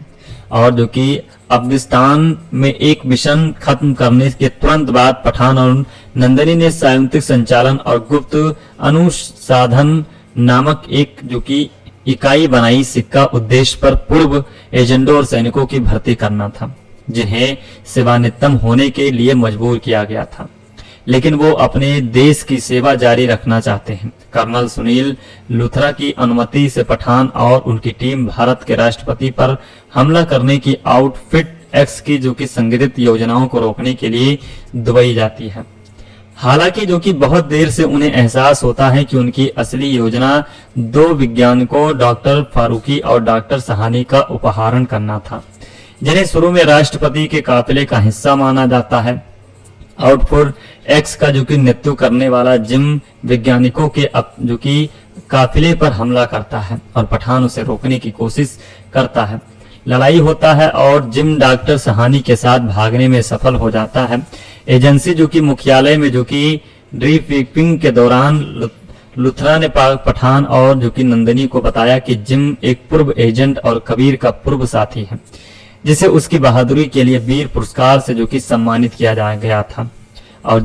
और जो कि अफगानिस्तान में एक मिशन खत्म करने के तुरंत बाद पठान और नंदिनी ने संयुक्त संचालन और गुप्त अनुसंधान नामक एक जो कि इकाई बनाई। सिक्का उद्देश्य पर पूर्व एजेंटों और सैनिकों की भर्ती करना था, जिन्हें सेवानिवृत्त होने के लिए मजबूर किया गया था, लेकिन वो अपने देश की सेवा जारी रखना चाहते हैं। कर्नल सुनील लूथरा की अनुमति से पठान और उनकी टीम भारत के राष्ट्रपति पर हमला करने की आउटफिट एक्स की जो कि संगठित योजनाओं को रोकने के लिए दुबई जाती है। हालांकि जो कि बहुत देर से उन्हें एहसास होता है कि उनकी असली योजना दो वैज्ञानिकों डॉक्टर फारूकी और डॉक्टर सहानी का अपहरण करना था, जिन्हें शुरू में राष्ट्रपति के काफिले का हिस्सा माना जाता है। आउटफुट एक्स का जो कि नेतृत्व करने वाला जिम वैज्ञानिकों के जो कि काफिले पर हमला करता है और पठान उसे रोकने की कोशिश करता है। लड़ाई होता है और जिम डॉक्टर सहानी के साथ भागने में सफल हो जाता है। एजेंसी जो कि मुख्यालय में जो कि डिब्रीफिंग के दौरान लुथरा ने पठान और जो कि नंदिनी को बताया कि जिम एक पूर्व एजेंट और कबीर का पूर्व साथी है, जिसे उसकी बहादुरी के लिए वीर पुरस्कार से जो कि सम्मानित किया गया था और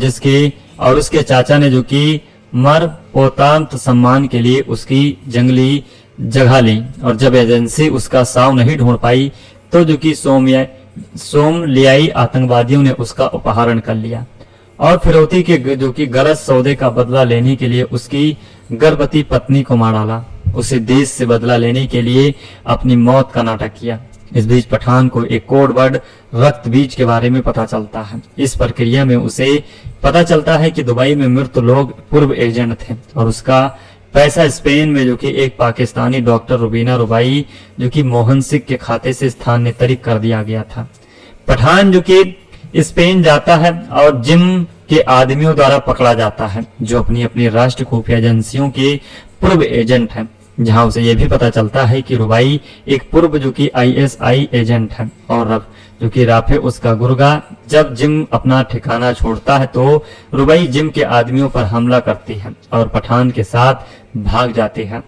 उसके चाचा ने जो कि मरणोपरांत सम्मान के लिए उसकी जंगली जगह ली। और जब एजेंसी उसका शव नहीं ढूंढ पाई तो जो कि सोमलियाई आतंकवादियों ने उसका अपहरण कर लिया और फिरौती के जो कि गलत सौदे का बदला लेने के लिए उसकी गर्भवती पत्नी को मार डाला। उसे देश से बदला लेने के लिए अपनी मौत का नाटक किया। इस बीच पठान को एक कोड वर्ड रक्त बीज के बारे में पता चलता है। इस प्रक्रिया में उसे पता चलता है कि दुबई में मृत लोग पूर्व एजेंट थे और उसका पैसा स्पेन में जो कि एक पाकिस्तानी डॉक्टर रुबीना रुबाई जो कि मोहन सिंह के खाते से स्थानांतरित कर दिया गया था। पठान जो कि स्पेन जाता है और जिम के आदमियों द्वारा पकड़ा जाता है जो अपनी अपनी राष्ट्र खुफिया एजेंसियों के पूर्व एजेंट हैं, जहां उसे यह भी पता चलता है कि रुबाई एक पूर्व जो कि ISI एजेंट है और जो कि राफे उसका गुर्गा। जब जिम अपना ठिकाना छोड़ता है तो रुबाई जिम के आदमियों पर हमला करती है और पठान के साथ भाग जाती है।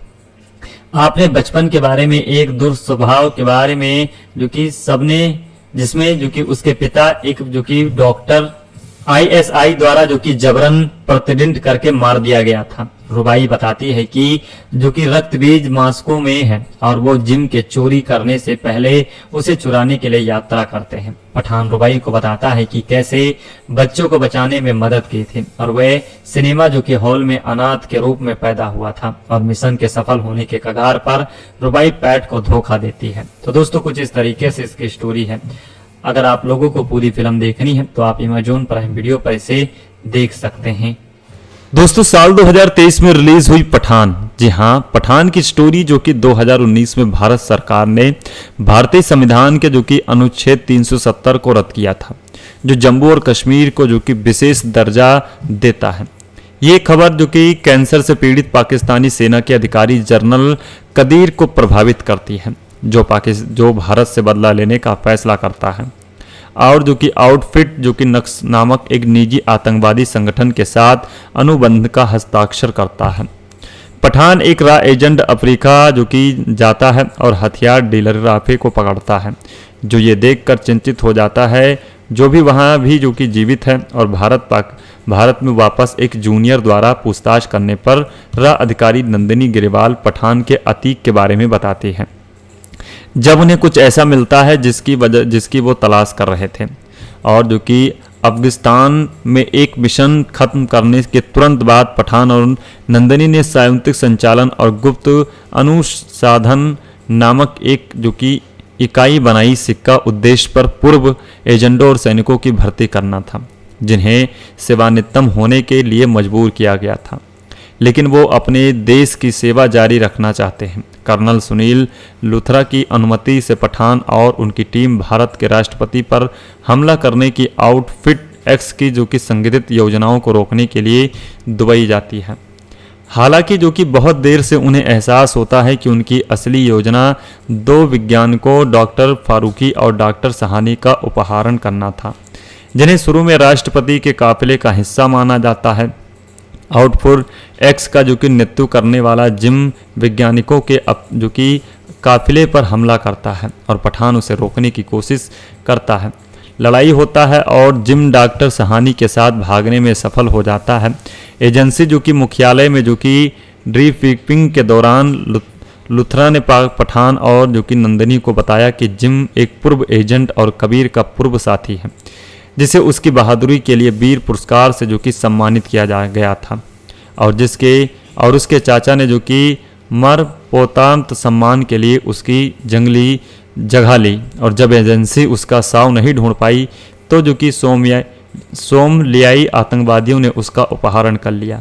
आपने बचपन के बारे में एक दुर्स्वभाव के बारे में जो कि सबने जिसमें जो कि उसके पिता एक जो कि डॉक्टर ISI द्वारा जो कि जबरन प्रतिदिन करके मार दिया गया था। रुबाई बताती है कि जो कि रक्त बीज मास्को में है और वो जिम के चोरी करने से पहले उसे चुराने के लिए यात्रा करते हैं। पठान रुबाई को बताता है कि कैसे बच्चों को बचाने में मदद की थी और वह सिनेमा जो कि हॉल में अनाथ के रूप में पैदा हुआ था और मिशन के सफल होने के कगार पर रुबाई पैट को धोखा देती है। तो दोस्तों कुछ इस तरीके से इसकी स्टोरी है। अगर आप लोगों को पूरी फिल्म देखनी है तो आप अमेज़न प्राइम वीडियो पर इसे देख सकते हैं। दोस्तों साल 2023 में रिलीज हुई पठान, जी हाँ, पठान की स्टोरी जो कि 2019 में भारत सरकार ने भारतीय संविधान के जो कि अनुच्छेद 370 को रद्द किया था, जो जम्मू और कश्मीर को जो कि विशेष दर्जा देता है। ये खबर जो कि कैंसर से पीड़ित पाकिस्तानी सेना के अधिकारी जनरल कदीर को प्रभावित करती है, जो भारत से बदला लेने का फैसला करता है और जो कि आउटफिट जो कि नक्स नामक एक निजी आतंकवादी संगठन के साथ अनुबंध का हस्ताक्षर करता है। पठान एक रॉ एजेंट अफ्रीका जो कि जाता है और हथियार डीलर राफे को पकड़ता है, जो ये देखकर चिंतित हो जाता है जो भी वहाँ भी जो कि जीवित है और भारत में वापस एक जूनियर द्वारा पूछताछ करने पर रॉ अधिकारी नंदिनी गिरेवाल पठान के अतीक के बारे में बताती है। जब उन्हें कुछ ऐसा मिलता है जिसकी वो तलाश कर रहे थे और जो कि अफगानिस्तान में एक मिशन खत्म करने के तुरंत बाद पठान और नंदिनी ने संयुक्त संचालन और गुप्त अनुसंधान नामक एक जो कि इकाई बनाई। सिक्का उद्देश्य पर पूर्व एजेंटों और सैनिकों की भर्ती करना था जिन्हें सेवानिवृत्त होने के लिए मजबूर किया गया था, लेकिन वो अपने देश की सेवा जारी रखना चाहते हैं। कर्नल सुनील लुथरा की अनुमति से पठान और उनकी टीम भारत के राष्ट्रपति पर हमला करने की आउटफिट एक्स की जो कि संगठित योजनाओं को रोकने के लिए दुबई जाती है। हालांकि जो कि बहुत देर से उन्हें एहसास होता है कि उनकी असली योजना दो वैज्ञानिकों डॉक्टर फारूकी और डॉक्टर सहानी का अपहरण करना था, जिन्हें शुरू में राष्ट्रपति के काफिले का हिस्सा माना जाता है। आउटफुट एक्स का जो कि नेतृत्व करने वाला जिम वैज्ञानिकों के जो कि काफिले पर हमला करता है और पठान उसे रोकने की कोशिश करता है। लड़ाई होता है और जिम डॉक्टर सहानी के साथ भागने में सफल हो जाता है। एजेंसी जो कि मुख्यालय में जो कि डिब्रीफिंग के दौरान लुथरा ने पठान और जो कि नंदिनी को बताया कि जिम एक पूर्व एजेंट और कबीर का पूर्व साथी है, जिसे उसकी बहादुरी के लिए वीर पुरस्कार से जो कि सम्मानित किया गया था और उसके चाचा ने जो कि मरणोपरांत सम्मान के लिए उसकी जंगली जगह ली। और जब एजेंसी उसका शव नहीं ढूंढ पाई तो जो कि सोमलियाई आतंकवादियों ने उसका अपहरण कर लिया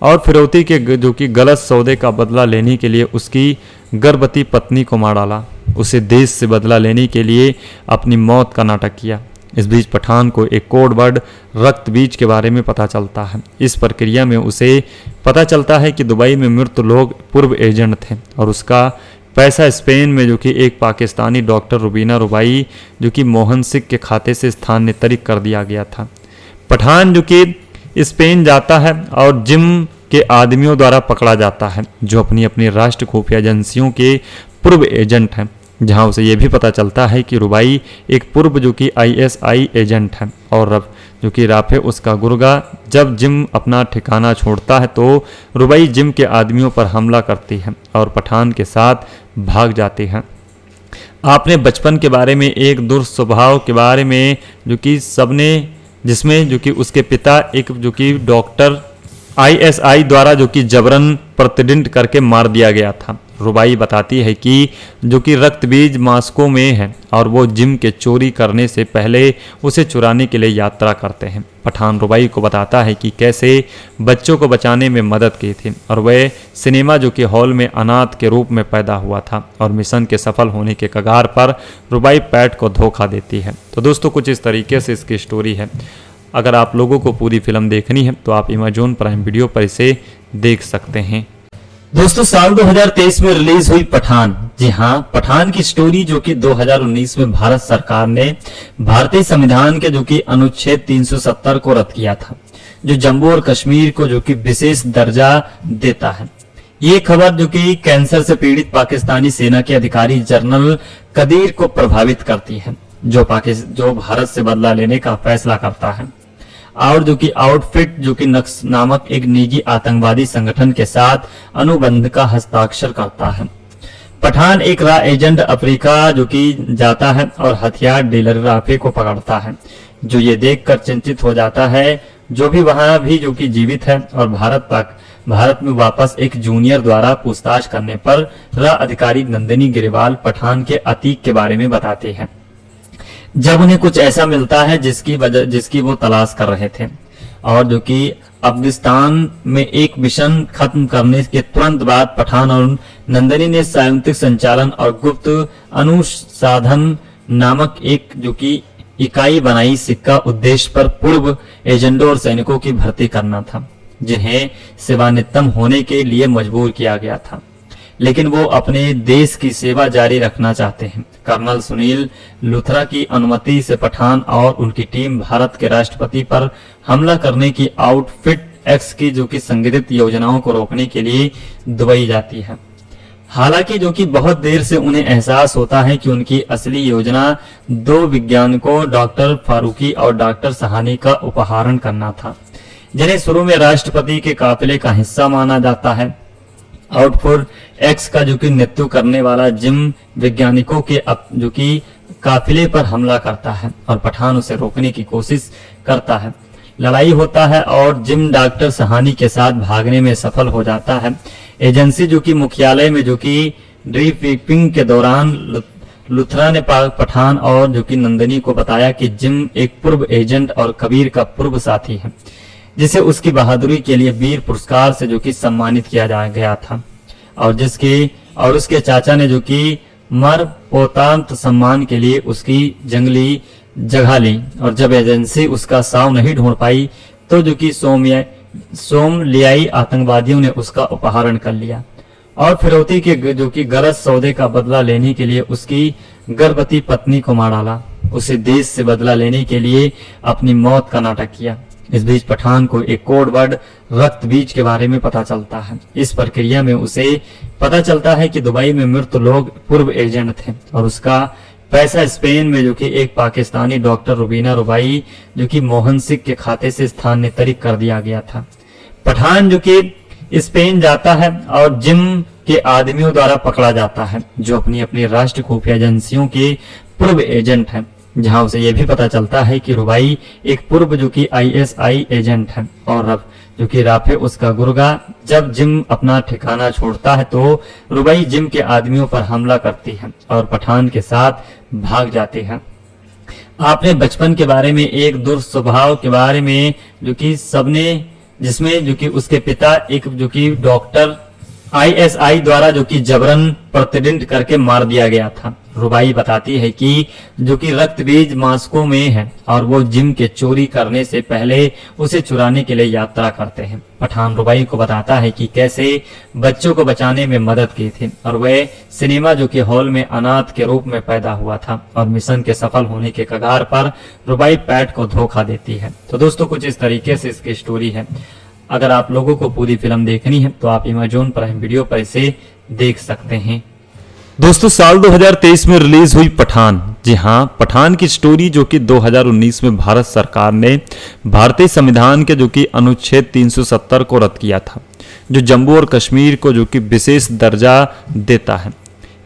और फिरौती के जो कि गलत सौदे का बदला लेने के लिए उसकी गर्भवती पत्नी को मार डाला। उसे देश से बदला लेने के लिए अपनी मौत का नाटक किया। इस बीच पठान को एक कोड वर्ड रक्त बीज के बारे में पता चलता है। इस प्रक्रिया में उसे पता चलता है कि दुबई में मृत लोग पूर्व एजेंट थे और उसका पैसा स्पेन में जो कि एक पाकिस्तानी डॉक्टर रुबीना रुबाई जो कि मोहन सिंह के खाते से स्थानांतरित कर दिया गया था। पठान जो कि स्पेन जाता है और जिम के आदमियों द्वारा पकड़ा जाता है जो अपनी अपनी राष्ट्र खुफिया एजेंसियों के पूर्व एजेंट हैं, जहां उसे यह भी पता चलता है कि रुबाई एक पूर्व जो कि आईएसआई एजेंट है और अब जो कि राफे उसका गुर्गा। जब जिम अपना ठिकाना छोड़ता है तो रुबाई जिम के आदमियों पर हमला करती है और पठान के साथ भाग जाती है। आपने बचपन के बारे में एक दुर्स्वभाव के बारे में जो कि सबने जिसमें जो कि उसके पिता एक जो कि डॉक्टर आईएसआई द्वारा जो कि जबरन प्रतिदिन करके मार दिया गया था। रुबाई बताती है कि जो कि रक्त बीज मास्को में है और वो जिम के चोरी करने से पहले उसे चुराने के लिए यात्रा करते हैं। पठान रुबाई को बताता है कि कैसे बच्चों को बचाने में मदद की थी और वह सिनेमा जो कि हॉल में अनाथ के रूप में पैदा हुआ था और मिशन के सफल होने के कगार पर रुबाई पैट को धोखा देती है। तो दोस्तों कुछ इस तरीके से इसकी स्टोरी है। अगर आप लोगों को पूरी फिल्म देखनी है तो आप अमेज़न प्राइम वीडियो पर इसे देख सकते हैं। दोस्तों साल 2023 में रिलीज हुई पठान, जी हाँ, पठान की स्टोरी जो कि 2019 में भारत सरकार ने भारतीय संविधान के जो कि अनुच्छेद 370 को रद्द किया था, जो जम्मू और कश्मीर को जो कि विशेष दर्जा देता है। ये खबर जो कि कैंसर से पीड़ित पाकिस्तानी सेना के अधिकारी जनरल कदीर को प्रभावित करती है, जो भारत से बदला लेने का फैसला करता है और जो कि आउटफिट जो कि नक्स नामक एक निजी आतंकवादी संगठन के साथ अनुबंध का हस्ताक्षर करता है। पठान एक रॉ एजेंट अफ्रीका जो कि जाता है और हथियार डीलर राफे को पकड़ता है, जो ये देखकर चिंतित हो जाता है जो भी वहां भी जो कि जीवित है और भारत में वापस एक जूनियर द्वारा पूछताछ करने पर रॉ अधिकारी नंदिनी गिरिवाल पठान के अतीक के बारे में बताते हैं। जब उन्हें कुछ ऐसा मिलता है जिसकी वो तलाश कर रहे थे और जो कि अफगानिस्तान में एक मिशन खत्म करने के तुरंत बाद पठान और नंदिनी ने संयुक्त संचालन और गुप्त अनुसंधान नामक एक जो कि इकाई बनाई। सिक्का उद्देश्य पर पूर्व एजेंटों और सैनिकों की भर्ती करना था जिन्हें सेवानिवृत्त होने के लिए मजबूर किया गया था, लेकिन वो अपने देश की सेवा जारी रखना चाहते हैं। कर्नल सुनील लुथरा की अनुमति से पठान और उनकी टीम भारत के राष्ट्रपति पर हमला करने की आउटफिट एक्स की जो कि संगठित योजनाओं को रोकने के लिए दुबई जाती है। हालांकि जो कि बहुत देर से उन्हें एहसास होता है कि उनकी असली योजना दो वैज्ञानिकों डॉक्टर फारूकी और डॉक्टर सहानी का अपहरण करना था, जिन्हें शुरू में राष्ट्रपति के काफिले का हिस्सा माना जाता है। आउटफिट एक्स का जो कि नेतृत्व करने वाला जिम वैज्ञानिकों के जो कि काफिले पर हमला करता है और पठान उसे रोकने की कोशिश करता है। लड़ाई होता है और जिम डॉक्टर सहानी के साथ भागने में सफल हो जाता है। एजेंसी जो कि मुख्यालय में जो कि ब्रीफिंग के दौरान लुथरा ने पठान और जो कि नंदिनी को बताया कि जिम एक पूर्व एजेंट और कबीर का पूर्व साथी है, जिसे उसकी बहादुरी के लिए वीर पुरस्कार से जो कि सम्मानित किया गया था और उसके चाचा ने जो कि मरणोपरांत सम्मान के लिए उसकी जंगली जगह ली। और जब एजेंसी उसका शव नहीं ढूंढ पाई तो जो कि सोमलियाई आतंकवादियों ने उसका अपहरण कर लिया और फिरौती के जो कि गलत सौदे का बदला लेने के लिए उसकी गर्भवती पत्नी को मार डाला। उसे देश से बदला लेने के लिए अपनी मौत का नाटक किया। इस बीच पठान को एक कोड वर्ड रक्त बीज के बारे में पता चलता है। इस प्रक्रिया में उसे पता चलता है कि दुबई में मृत लोग पूर्व एजेंट थे और उसका पैसा स्पेन में जो कि एक पाकिस्तानी डॉक्टर रुबीना रुबाई जो कि मोहन सिंह के खाते से स्थानांतरित कर दिया गया था। पठान जो कि स्पेन जाता है और जिम के आदमियों द्वारा पकड़ा जाता है, जो अपनी अपनी राष्ट्र खुफिया एजेंसियों के पूर्व एजेंट हैं, जहां उसे यह भी पता चलता है कि रुबाई एक पूर्व जो कि आईएसआई एजेंट है और अब जो कि राफे उसका गुर्गा। जब जिम अपना ठिकाना छोड़ता है तो रुबाई जिम के आदमियों पर हमला करती है और पठान के साथ भाग जाती है। आपने बचपन के बारे में एक दुर्स्वभाव के बारे में जो कि सबने जिसमें जो कि उसके पिता एक जो कि डॉक्टर आईएसआई द्वारा जो कि जबरन प्रतिदिन करके मार दिया गया था। रुबाई बताती है कि जो कि रक्त बीज मास्को में है और वो जिम के चोरी करने से पहले उसे चुराने के लिए यात्रा करते हैं। पठान रुबाई को बताता है कि कैसे बच्चों को बचाने में मदद की थी और वह सिनेमा जो कि हॉल में अनाथ के रूप में पैदा हुआ था और मिशन के सफल होने के कगार पर रुबाई पैट को धोखा देती है। तो दोस्तों कुछ इस तरीके से इसकी स्टोरी है। अगर आप लोगों को पूरी फिल्म देखनी है तो आप अमेज़न प्राइम वीडियो पर इसे देख सकते हैं। दोस्तों साल 2023 में रिलीज हुई पठान, जी हाँ, पठान की स्टोरी जो कि 2019 में भारत सरकार ने भारतीय संविधान के जो कि अनुच्छेद 370 को रद्द किया था, जो जम्मू और कश्मीर को जो कि विशेष दर्जा देता है।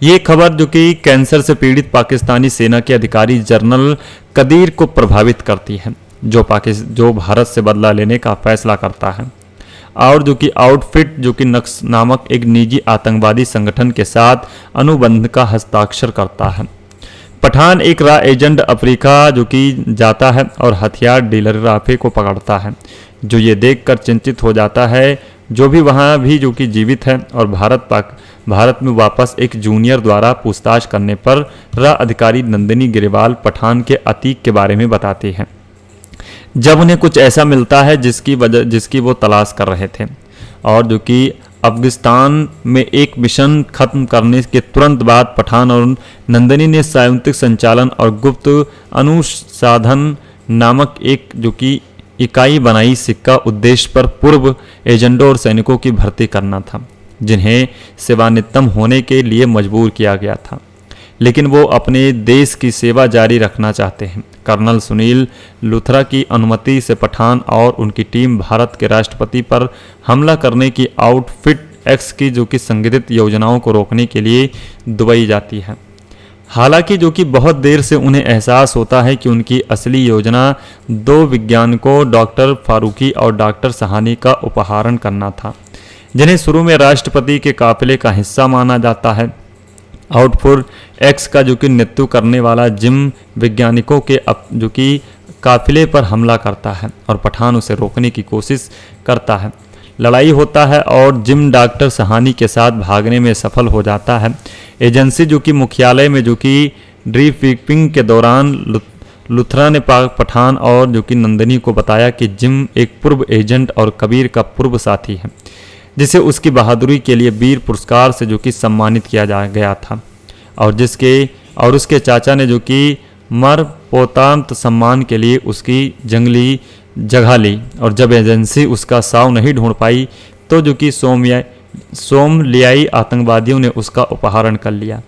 ये खबर जो कि कैंसर से पीड़ित पाकिस्तानी सेना के अधिकारी जनरल कदीर को प्रभावित करती है, जो भारत से बदला लेने का फैसला करता है और जो कि आउटफिट जो कि नक्स नामक एक निजी आतंकवादी संगठन के साथ अनुबंध का हस्ताक्षर करता है। पठान एक रॉ एजेंट अफ्रीका जो कि जाता है और हथियार डीलर राफे को पकड़ता है, जो ये देखकर चिंतित हो जाता है जो भी वहाँ भी जो कि जीवित है और भारत में वापस एक जूनियर द्वारा पूछताछ करने पर रॉ अधिकारी नंदिनी ग्रेवाल पठान के अतीक के बारे में बताती है। जब उन्हें कुछ ऐसा मिलता है जिसकी वो तलाश कर रहे थे और जो कि अफगानिस्तान में एक मिशन खत्म करने के तुरंत बाद पठान और नंदिनी ने संयुक्त संचालन और गुप्त अनुसंधान नामक एक जो कि इकाई बनाई। सिक्का उद्देश्य पर पूर्व एजेंटों और सैनिकों की भर्ती करना था जिन्हें सेवानिवृत्त होने के लिए मजबूर किया गया था, लेकिन वो अपने देश की सेवा जारी रखना चाहते हैं। कर्नल सुनील लुथरा की अनुमति से पठान और उनकी टीम भारत के राष्ट्रपति पर हमला करने की आउटफिट एक्स की जो कि संगठित योजनाओं को रोकने के लिए दुबई जाती है। हालांकि जो कि बहुत देर से उन्हें एहसास होता है कि उनकी असली योजना 2 वैज्ञानिकों डॉक्टर फारूकी और डॉक्टर सहानी का अपहरण करना था, जिन्हें शुरू में राष्ट्रपति के काफिले का हिस्सा माना जाता है। आउटफुट एक्स का जो कि नेतृत्व करने वाला जिम वैज्ञानिकों के जो कि काफिले पर हमला करता है और पठान उसे रोकने की कोशिश करता है। लड़ाई होता है और जिम डॉक्टर सहानी के साथ भागने में सफल हो जाता है। एजेंसी जो कि मुख्यालय में जो कि डिब्रीफिंग के दौरान लुथरा ने पठान और जो कि नंदिनी को बताया कि जिम एक पूर्व एजेंट और कबीर का पूर्व साथी है, जिसे उसकी बहादुरी के लिए वीर पुरस्कार से जो कि सम्मानित किया गया था और उसके चाचा ने जो कि मरणोपरांत सम्मान के लिए उसकी जंगली जगह ली। और जब एजेंसी उसका साव नहीं ढूंढ पाई तो जो कि सोमलियाई आतंकवादियों ने उसका अपहरण कर लिया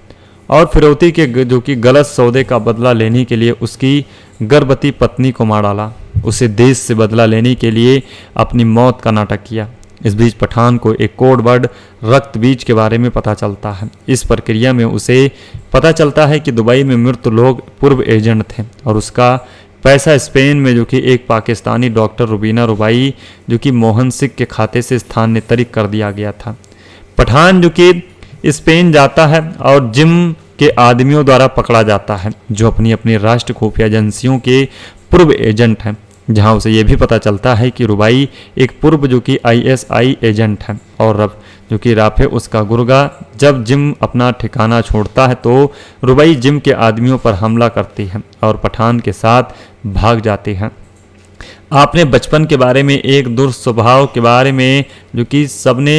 और फिरौती के जो कि गलत सौदे का बदला लेने के लिए उसकी गर्भवती पत्नी को मार डाला। उसे देश से बदला लेने के लिए अपनी मौत का नाटक किया। इस बीच पठान को एक कोड वर्ड रक्त बीज के बारे में पता चलता है। इस प्रक्रिया में उसे पता चलता है कि दुबई में मृत लोग पूर्व एजेंट थे और उसका पैसा स्पेन में जो कि एक पाकिस्तानी डॉक्टर रुबीना रुबाई जो कि मोहन सिंह के खाते से स्थानांतरित कर दिया गया था। पठान जो कि स्पेन जाता है और जिम के आदमियों द्वारा पकड़ा जाता है, जो अपनी अपनी राष्ट्र खुफिया एजेंसियों के पूर्व एजेंट हैं, जहां उसे यह भी पता चलता है कि रुबाई एक पूर्व जो कि ISI एजेंट है और अब जो कि राफे उसका गुर्गा। जब जिम अपना ठिकाना छोड़ता है तो रुबाई जिम के आदमियों पर हमला करती है और पठान के साथ भाग जाती है। आपने बचपन के बारे में एक दुर्स्वभाव के बारे में जो कि सबने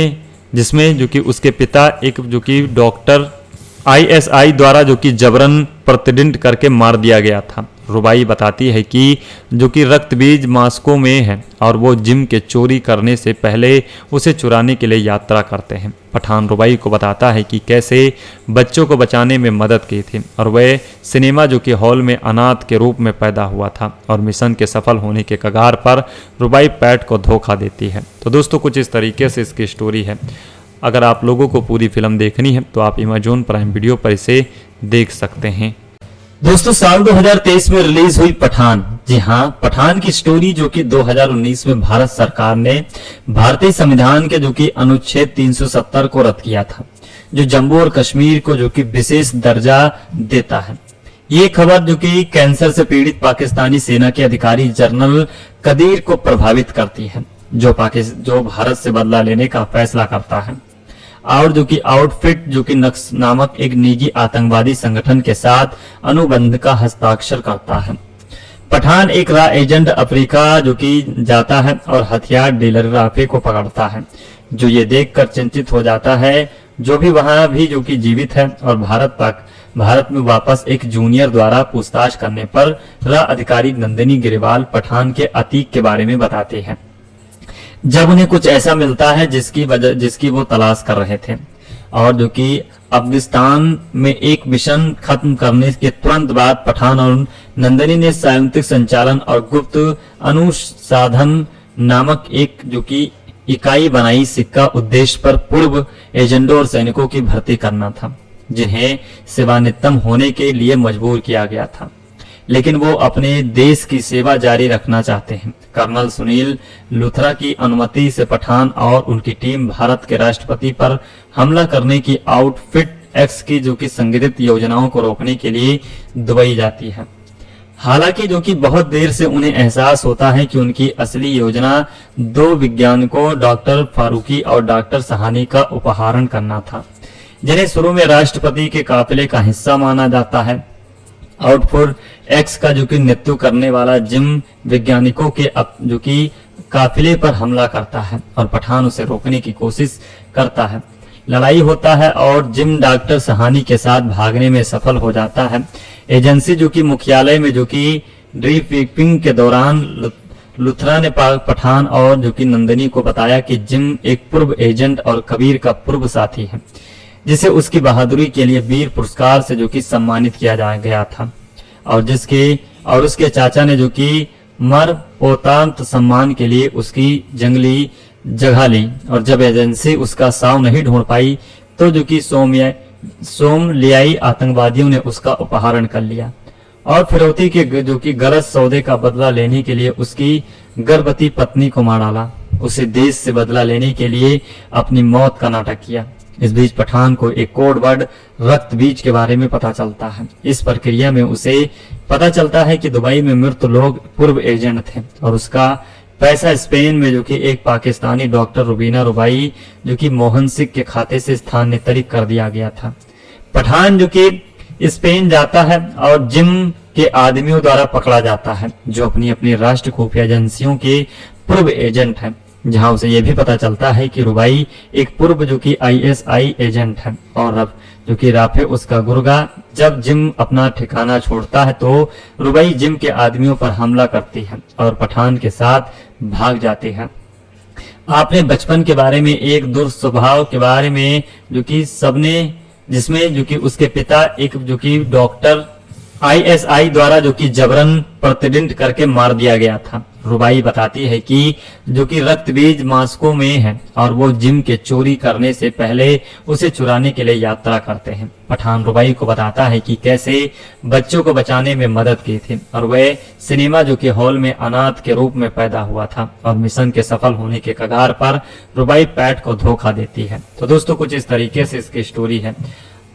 जिसमें जो कि उसके पिता एक जो कि डॉक्टर ISI द्वारा जो कि जबरन प्रतिदिन करके मार दिया गया था। रुबाई बताती है कि जो कि रक्त बीज मास्को में है और वो जिम के चोरी करने से पहले उसे चुराने के लिए यात्रा करते हैं। पठान रुबाई को बताता है कि कैसे बच्चों को बचाने में मदद की थी और वह सिनेमा जो कि हॉल में अनाथ के रूप में पैदा हुआ था और मिशन के सफल होने के कगार पर रुबाई पैट को धोखा देती है। तो दोस्तों कुछ इस तरीके से इसकी स्टोरी है। अगर आप लोगों को पूरी फिल्म देखनी है तो आप अमेज़न प्राइम वीडियो पर इसे देख सकते हैं। दोस्तों साल 2023 में रिलीज हुई पठान, जी हाँ, पठान की स्टोरी जो कि 2019 में भारत सरकार ने भारतीय संविधान के जो कि अनुच्छेद 370 को रद्द किया था, जो जम्मू और कश्मीर को जो कि विशेष दर्जा देता है। ये खबर जो कि कैंसर से पीड़ित पाकिस्तानी सेना के अधिकारी जनरल कदीर को प्रभावित करती है, जो भारत से बदला लेने का फैसला करता है और जो कि आउटफिट जो कि नक्स नामक एक निजी आतंकवादी संगठन के साथ अनुबंध का हस्ताक्षर करता है। पठान एक रॉ एजेंट अफ्रीका जो कि जाता है और हथियार डीलर राफे को पकड़ता है, जो ये देखकर चिंतित हो जाता है जो भी वहां भी जो कि जीवित है, और भारत में वापस एक जूनियर द्वारा पूछताछ करने पर रॉ अधिकारी नंदिनी गिरेवाल पठान के अतीक के बारे में बताते हैं। जब उन्हें कुछ ऐसा मिलता है जिसकी वो तलाश कर रहे थे, और जो कि अफगानिस्तान में एक मिशन खत्म करने के तुरंत बाद पठान और नंदिनी ने संयुक्त संचालन और गुप्त अनुसंधान नामक एक जो कि इकाई बनाई। सिक्का उद्देश्य पर पूर्व एजेंटों और सैनिकों की भर्ती करना था, जिन्हें सेवानिवृत्त होने के लिए मजबूर किया गया था, लेकिन वो अपने देश की सेवा जारी रखना चाहते हैं। कर्नल सुनील लुथरा की अनुमति से पठान और उनकी टीम भारत के राष्ट्रपति पर हमला करने की आउटफिट एक्स की जो कि संगठित योजनाओं को रोकने के लिए दुबई जाती है। हालांकि जो कि बहुत देर से उन्हें एहसास होता है कि उनकी असली योजना दो वैज्ञानिकों डॉक्टर फारूकी और डॉक्टर सहानी का अपहरण करना था, जिन्हें शुरू में राष्ट्रपति के काफिले का हिस्सा माना जाता है। आउटफिट एक्स का जो कि नेतृत्व करने वाला जिम वैज्ञानिकों के जो कि काफिले पर हमला करता है और पठान उसे रोकने की कोशिश करता है। लड़ाई होता है और जिम डॉक्टर सहानी के साथ भागने में सफल हो जाता है। एजेंसी जो कि मुख्यालय में जो कि ड्रीपिंग के दौरान लुथरा ने पठान और जो कि नंदिनी को बताया कि जिम एक पूर्व एजेंट और कबीर का पूर्व साथी है, जिसे उसकी बहादुरी के लिए वीर पुरस्कार से जो कि सम्मानित किया गया था, और उसके चाचा ने जो कि मरणोपरांत सम्मान के लिए उसकी जंगली जगह ली। और जब एजेंसी उसका शव नहीं ढूंढ पाई तो जो कि सोमलियाई आतंकवादियों ने उसका अपहरण कर लिया और फिरौती के जो कि गलत सौदे का बदला लेने के लिए उसकी गर्भवती पत्नी को मार डाला। उसे देश से बदला लेने के लिए अपनी मौत का नाटक किया। इस बीच पठान को एक कोड वर्ड रक्त बीज के बारे में पता चलता है। इस प्रक्रिया में उसे पता चलता है कि दुबई में मृत लोग पूर्व एजेंट थे और उसका पैसा स्पेन में जो कि एक पाकिस्तानी डॉक्टर रुबीना रुबाई जो कि मोहन सिंह के खाते से स्थानांतरित कर दिया गया था। पठान जो कि स्पेन जाता है और जिम के आदमियों द्वारा पकड़ा जाता है, जो अपनी अपनी राष्ट्र खुफिया एजेंसियों के पूर्व एजेंट हैं, जहां उसे यह भी पता चलता है कि रुबाई एक पूर्व जो कि आईएसआई एजेंट है और अब जो कि राफे उसका गुर्गा। जब जिम अपना ठिकाना छोड़ता है तो रुबाई जिम के आदमियों पर हमला करती है और पठान के साथ भाग जाती है। आपने बचपन के बारे में एक दुर्स्वभाव के बारे में जो कि सबने जिसमें जो कि उसके पिता एक जो कि डॉक्टर आईएसआई द्वारा जो कि जबरन प्रतिदिन करके मार दिया गया था। रुबाई बताती है कि जो कि रक्त बीज मास्को में है और वो जिम के चोरी करने से पहले उसे चुराने के लिए यात्रा करते हैं। पठान रुबाई को बताता है कि कैसे बच्चों को बचाने में मदद की थी और वह सिनेमा जो कि हॉल में अनाथ के रूप में पैदा हुआ था और मिशन के सफल होने के कगार पर रुबाई पैट को धोखा देती है। तो दोस्तों कुछ इस तरीके से इसकी स्टोरी है।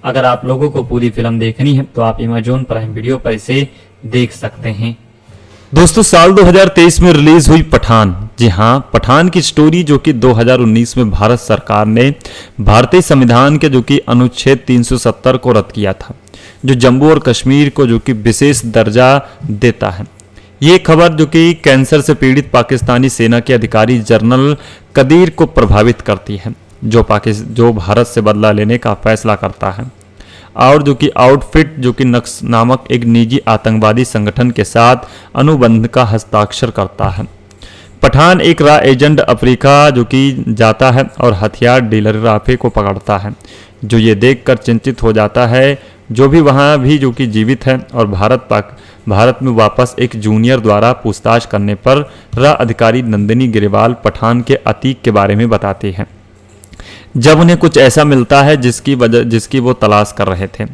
अगर आप लोगों को पूरी फिल्म देखनी है तो आप अमेज़न प्राइम वीडियो पर इसे देख सकते हैं। दोस्तों साल 2023 में रिलीज हुई पठान, जी हाँ, पठान की स्टोरी जो कि 2019 में भारत सरकार ने भारतीय संविधान के जो कि अनुच्छेद 370 को रद्द किया था, जो जम्मू और कश्मीर को जो कि विशेष दर्जा देता है। ये खबर जो कि कैंसर से पीड़ित पाकिस्तानी सेना के अधिकारी जनरल कदीर को प्रभावित करती है, जो भारत से बदला लेने का फैसला करता है और जो कि आउटफिट जो कि नक्स नामक एक निजी आतंकवादी संगठन के साथ अनुबंध का हस्ताक्षर करता है। पठान एक रॉ एजेंट अफ्रीका जो कि जाता है और हथियार डीलर राफे को पकड़ता है, जो ये देखकर चिंतित हो जाता है जो भी वहाँ भी जो कि जीवित है, और भारत में वापस एक जूनियर द्वारा पूछताछ करने पर रॉ अधिकारी नंदिनी गिरेवाल पठान के अतीक के बारे में बताते हैं। जब उन्हें कुछ ऐसा मिलता है जिसकी वो तलाश कर रहे थे,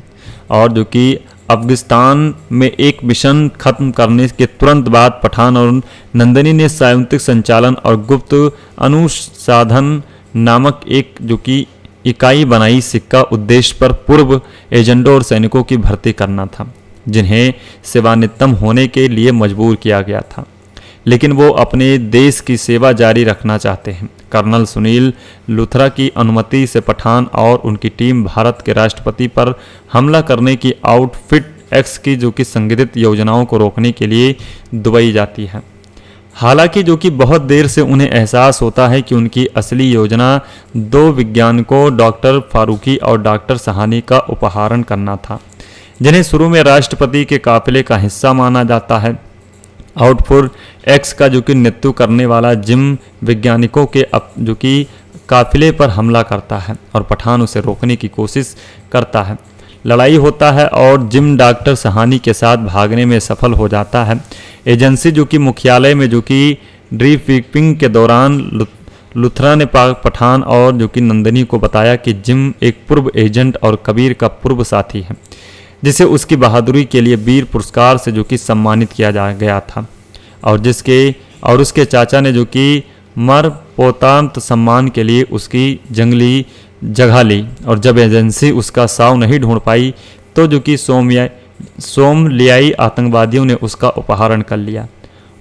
और जो कि अफगानिस्तान में एक मिशन खत्म करने के तुरंत बाद पठान और नंदिनी ने संयुक्त संचालन और गुप्त अनुसंधान नामक एक जो कि इकाई बनाई। सिक्का उद्देश्य पर पूर्व एजेंटों और सैनिकों की भर्ती करना था, जिन्हें सेवानिवृत्त होने के लिए मजबूर किया गया था, लेकिन वो अपने देश की सेवा जारी रखना चाहते हैं। कर्नल सुनील लुथरा की अनुमति से पठान और उनकी टीम भारत के राष्ट्रपति पर हमला करने की आउटफिट एक्स की जो कि संगठित योजनाओं को रोकने के लिए दुबई जाती है। हालांकि जो कि बहुत देर से उन्हें एहसास होता है कि उनकी असली योजना 2 वैज्ञानिकों डॉक्टर फारूकी और डॉक्टर सहानी का अपहरण करना था, जिन्हें शुरू में राष्ट्रपति के काफिले का हिस्सा माना जाता है। आउटफुट एक्स का जो कि नेतृत्व करने वाला जिम वैज्ञानिकों के जो कि काफिले पर हमला करता है और पठान उसे रोकने की कोशिश करता है। लड़ाई होता है और जिम डॉक्टर सहानी के साथ भागने में सफल हो जाता है। एजेंसी जो कि मुख्यालय में जो कि ड्रीफिपिंग के दौरान लुथरा ने पठान और जो कि नंदिनी को बताया कि जिम एक पूर्व एजेंट और कबीर का पूर्व साथी है, जिसे उसकी बहादुरी के लिए वीर पुरस्कार से जो कि सम्मानित किया गया था और उसके चाचा ने जो कि मरणोपरांत सम्मान के लिए उसकी जंगली जगह ली। और जब एजेंसी उसका शव नहीं ढूंढ पाई तो जो कि सोमलियाई आतंकवादियों ने उसका अपहरण कर लिया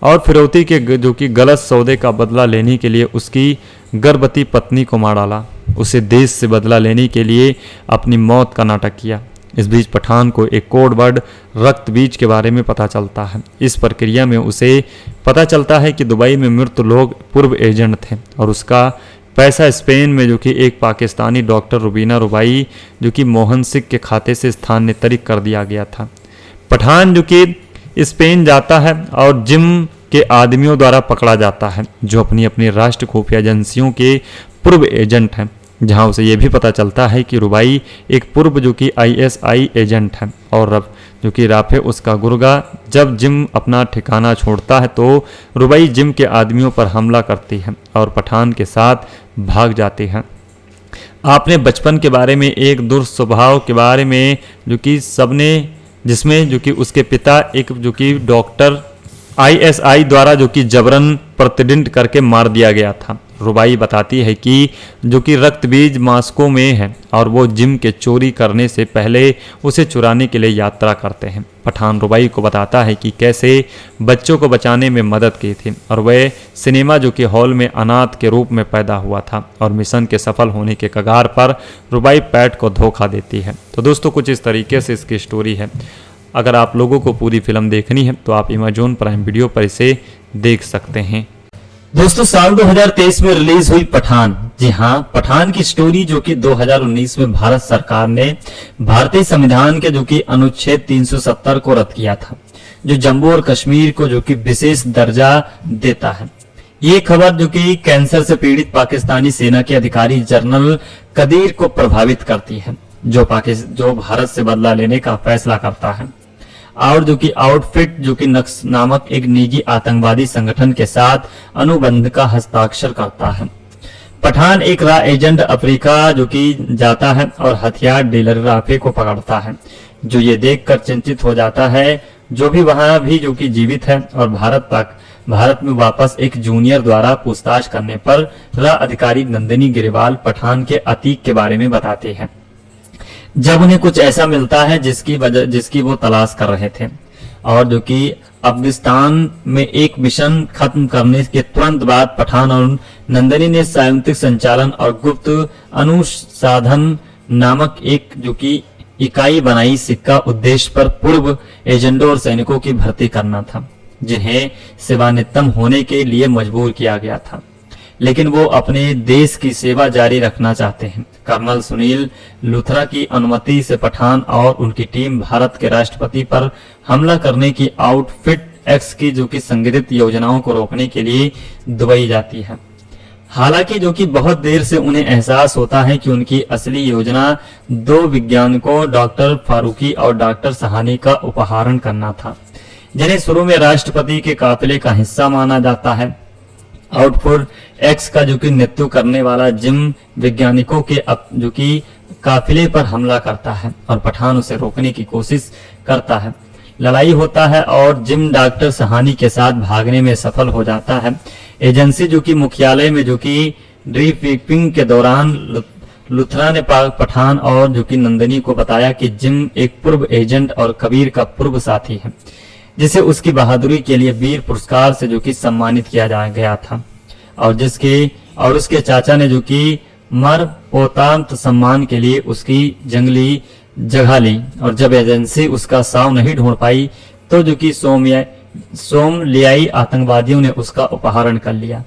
और फिरौती के जो कि गलत सौदे का बदला लेने के लिए उसकी गर्भवती पत्नी को मार डाला। उसे देश से बदला लेने के लिए अपनी मौत का नाटक किया। इस बीच पठान को एक कोड वर्ड रक्त बीज के बारे में पता चलता है। इस प्रक्रिया में उसे पता चलता है कि दुबई में मृत लोग पूर्व एजेंट थे और उसका पैसा स्पेन में जो कि एक पाकिस्तानी डॉक्टर रुबीना रुबाई जो कि मोहन सिंह के खाते से स्थानांतरित कर दिया गया था। पठान जो कि स्पेन जाता है और जिम के आदमियों द्वारा पकड़ा जाता है, जो अपनी अपनी राष्ट्र खुफिया एजेंसियों के पूर्व एजेंट हैं, जहां उसे यह भी पता चलता है कि रुबाई एक पूर्व जो कि ISI एजेंट है और जो कि राफे उसका गुर्गा। जब जिम अपना ठिकाना छोड़ता है तो रुबाई जिम के आदमियों पर हमला करती है और पठान के साथ भाग जाती है। आपने बचपन के बारे में एक दुर्स्वभाव के बारे में जो कि सबने जिसमें जो कि उसके पिता एक जो कि डॉक्टर ISI द्वारा जो कि जबरन प्रतिदिन करके मार दिया गया था। रुबाई बताती है कि जो कि रक्त बीज मास्को में है और वो जिम के चोरी करने से पहले उसे चुराने के लिए यात्रा करते हैं। पठान रुबाई को बताता है कि कैसे बच्चों को बचाने में मदद की थी और वह सिनेमा जो कि हॉल में अनाथ के रूप में पैदा हुआ था और मिशन के सफल होने के कगार पर रुबाई पैट को धोखा देती है। तो दोस्तों कुछ इस तरीके से इसकी स्टोरी है। अगर आप लोगों को पूरी फिल्म देखनी है तो आप अमेज़न प्राइम वीडियो पर इसे देख सकते हैं। दोस्तों साल 2023 में रिलीज हुई पठान, जी हाँ, पठान की स्टोरी जो कि 2019 में भारत सरकार ने भारतीय संविधान के जो कि अनुच्छेद 370 को रद्द किया था, जो जम्मू और कश्मीर को जो कि विशेष दर्जा देता है। ये खबर जो कि कैंसर से पीड़ित पाकिस्तानी सेना के अधिकारी जनरल कदीर को प्रभावित करती है, जो भारत से बदला लेने का फैसला करता है और जो कि आउटफिट जो कि नक्स नामक एक निजी आतंकवादी संगठन के साथ अनुबंध का हस्ताक्षर करता है। पठान एक रॉ एजेंट अफ्रीका जो कि जाता है और हथियार डीलर राफे को पकड़ता है, जो ये देखकर चिंतित हो जाता है जो भी वहां भी जो कि जीवित है और भारत में वापस एक जूनियर द्वारा पूछताछ करने पर रॉ अधिकारी नंदिनी गिरेवाल पठान के अतीक के बारे में बताते हैं। जब उन्हें कुछ ऐसा मिलता है जिसकी वो तलाश कर रहे थे और जो कि अफगानिस्तान में एक मिशन खत्म करने के तुरंत बाद पठान और नंदिनी ने संयुक्त संचालन और गुप्त अनुसंधान नामक एक जो कि इकाई बनाई। सिक्का उद्देश्य पर पूर्व एजेंटों और सैनिकों की भर्ती करना था, जिन्हें सेवानिवृत्त होने के लिए मजबूर किया गया था, लेकिन वो अपने देश की सेवा जारी रखना चाहते हैं। कर्नल सुनील लुथरा की अनुमति से पठान और उनकी टीम भारत के राष्ट्रपति पर हमला करने की आउटफिट एक्स की जो कि संगठित योजनाओं को रोकने के लिए दुबई जाती है। हालांकि जो कि बहुत देर से उन्हें एहसास होता है कि उनकी असली योजना 2 वैज्ञानिकों डॉक्टर फारूकी और डॉक्टर सहानी का अपहरण करना था, जिन्हें शुरू में राष्ट्रपति के काफिले का हिस्सा माना जाता है। आउटफुट एक्स का जो कि नेतृत्व करने वाला जिम वैज्ञानिकों के जो कि काफिले पर हमला करता है और पठान उसे रोकने की कोशिश करता है। लड़ाई होता है और जिम डॉक्टर सहानी के साथ भागने में सफल हो जाता है। एजेंसी जो कि मुख्यालय में जो कि ड्रीफिपिंग के दौरान लुथरा ने पठान और जो कि नंदिनी को बताया कि जिम एक पूर्व एजेंट और कबीर का पूर्व साथी है, जिसे उसकी बहादुरी के लिए वीर पुरस्कार से जो कि सम्मानित किया गया था, और उसके चाचा ने जो कि मरणोपरांत सम्मान के लिए उसकी जंगली जगह ली, और जब एजेंसी उसका शव नहीं ढूंढ पाई तो जो कि सोमलियाई आतंकवादियों ने उसका अपहरण कर लिया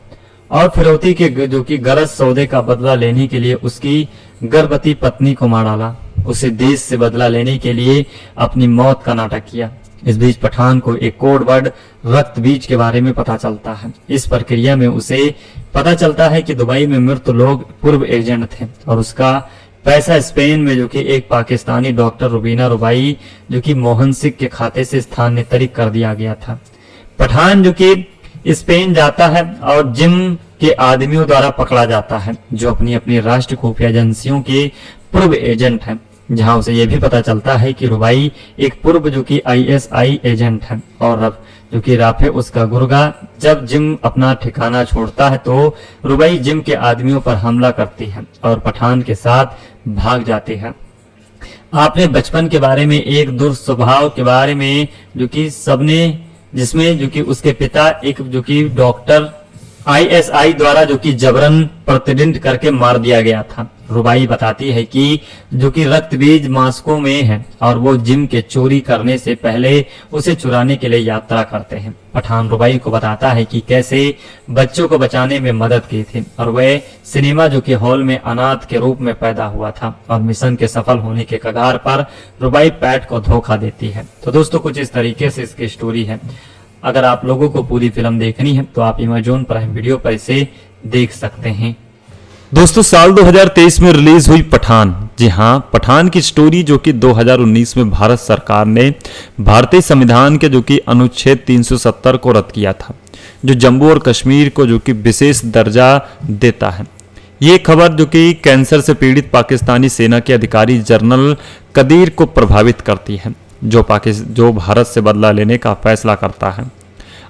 और फिरौती के जो कि गलत सौदे का बदला लेने के लिए उसकी गर्भवती पत्नी को मार डाला। उसे देश से बदला लेने के लिए अपनी मौत का नाटक किया। इस बीच पठान को एक कोड वर्ड रक्त बीज के बारे में पता चलता है। इस प्रक्रिया में उसे पता चलता है कि दुबई में मृत लोग पूर्व एजेंट थे और उसका पैसा स्पेन में जो कि एक पाकिस्तानी डॉक्टर रुबीना रुबाई जो कि मोहन सिंह के खाते से स्थानांतरित कर दिया गया था। पठान जो कि स्पेन जाता है और जिम के आदमियों द्वारा पकड़ा जाता है जो अपनी अपनी राष्ट्र खुफिया एजेंसियों के पूर्व एजेंट हैं, जहां उसे यह भी पता चलता है कि रुबाई एक पूर्व जो कि ISI एजेंट है और अब जो कि राफे उसका गुर्गा। जब जिम अपना ठिकाना छोड़ता है तो रुबाई जिम के आदमियों पर हमला करती है और पठान के साथ भाग जाती है। आपने बचपन के बारे में, एक दुर्स्वभाव के बारे में जो कि सबने, जिसमें जो कि उसके पिता एक जो कि डॉक्टर ISI द्वारा जो कि जबरन प्रतिदिन करके मार दिया गया था। रुबाई बताती है कि जो कि रक्त बीज मास्को में है और वो जिम के चोरी करने से पहले उसे चुराने के लिए यात्रा करते हैं। पठान रुबाई को बताता है कि कैसे बच्चों को बचाने में मदद की थी और वह सिनेमा जो कि हॉल में अनाथ के रूप में पैदा हुआ था और मिशन के सफल होने के कगार पर रुबाई पैट को धोखा देती है। तो दोस्तों कुछ इस तरीके से इसकी स्टोरी है। अगर आप लोगों को पूरी फिल्म देखनी है तो आप अमेज़न प्राइम वीडियो पर इसे देख सकते हैं। दोस्तों साल 2023 में रिलीज हुई पठान, जी हाँ, पठान की स्टोरी जो कि 2019 में भारत सरकार ने भारतीय संविधान के जो कि अनुच्छेद 370 को रद्द किया था, जो जम्मू और कश्मीर को जो कि विशेष दर्जा देता है। ये खबर जो कि कैंसर से पीड़ित पाकिस्तानी सेना के अधिकारी जनरल कदीर को प्रभावित करती है, जो भारत से बदला लेने का फैसला करता है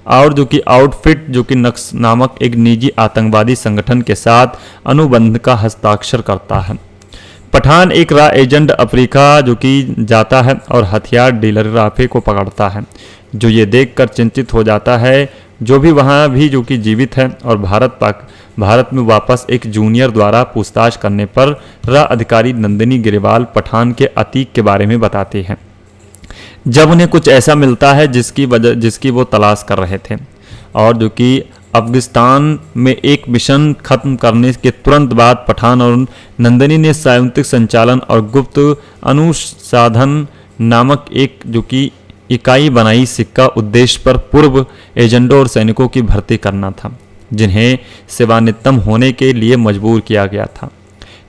और जो कि आउटफिट जो कि नक्स नामक एक निजी आतंकवादी संगठन के साथ अनुबंध का हस्ताक्षर करता है। पठान एक रॉ एजेंट अफ्रीका जो कि जाता है और हथियार डीलर राफे को पकड़ता है, जो ये देखकर चिंतित हो जाता है जो भी वहाँ भी जो कि जीवित है और भारत में वापस एक जूनियर द्वारा पूछताछ करने पर रॉ अधिकारी नंदिनी गिरेवाल पठान के अतीक के बारे में बताती है। जब उन्हें कुछ ऐसा मिलता है जिसकी वो तलाश कर रहे थे और जो कि अफगानिस्तान में एक मिशन खत्म करने के तुरंत बाद पठान और नंदिनी ने संयुक्त संचालन और गुप्त अनुसंधान नामक एक जो कि इकाई बनाई। सिक्का उद्देश्य पर पूर्व एजेंटों और सैनिकों की भर्ती करना था जिन्हें सेवानिवृत्त होने के लिए मजबूर किया गया था,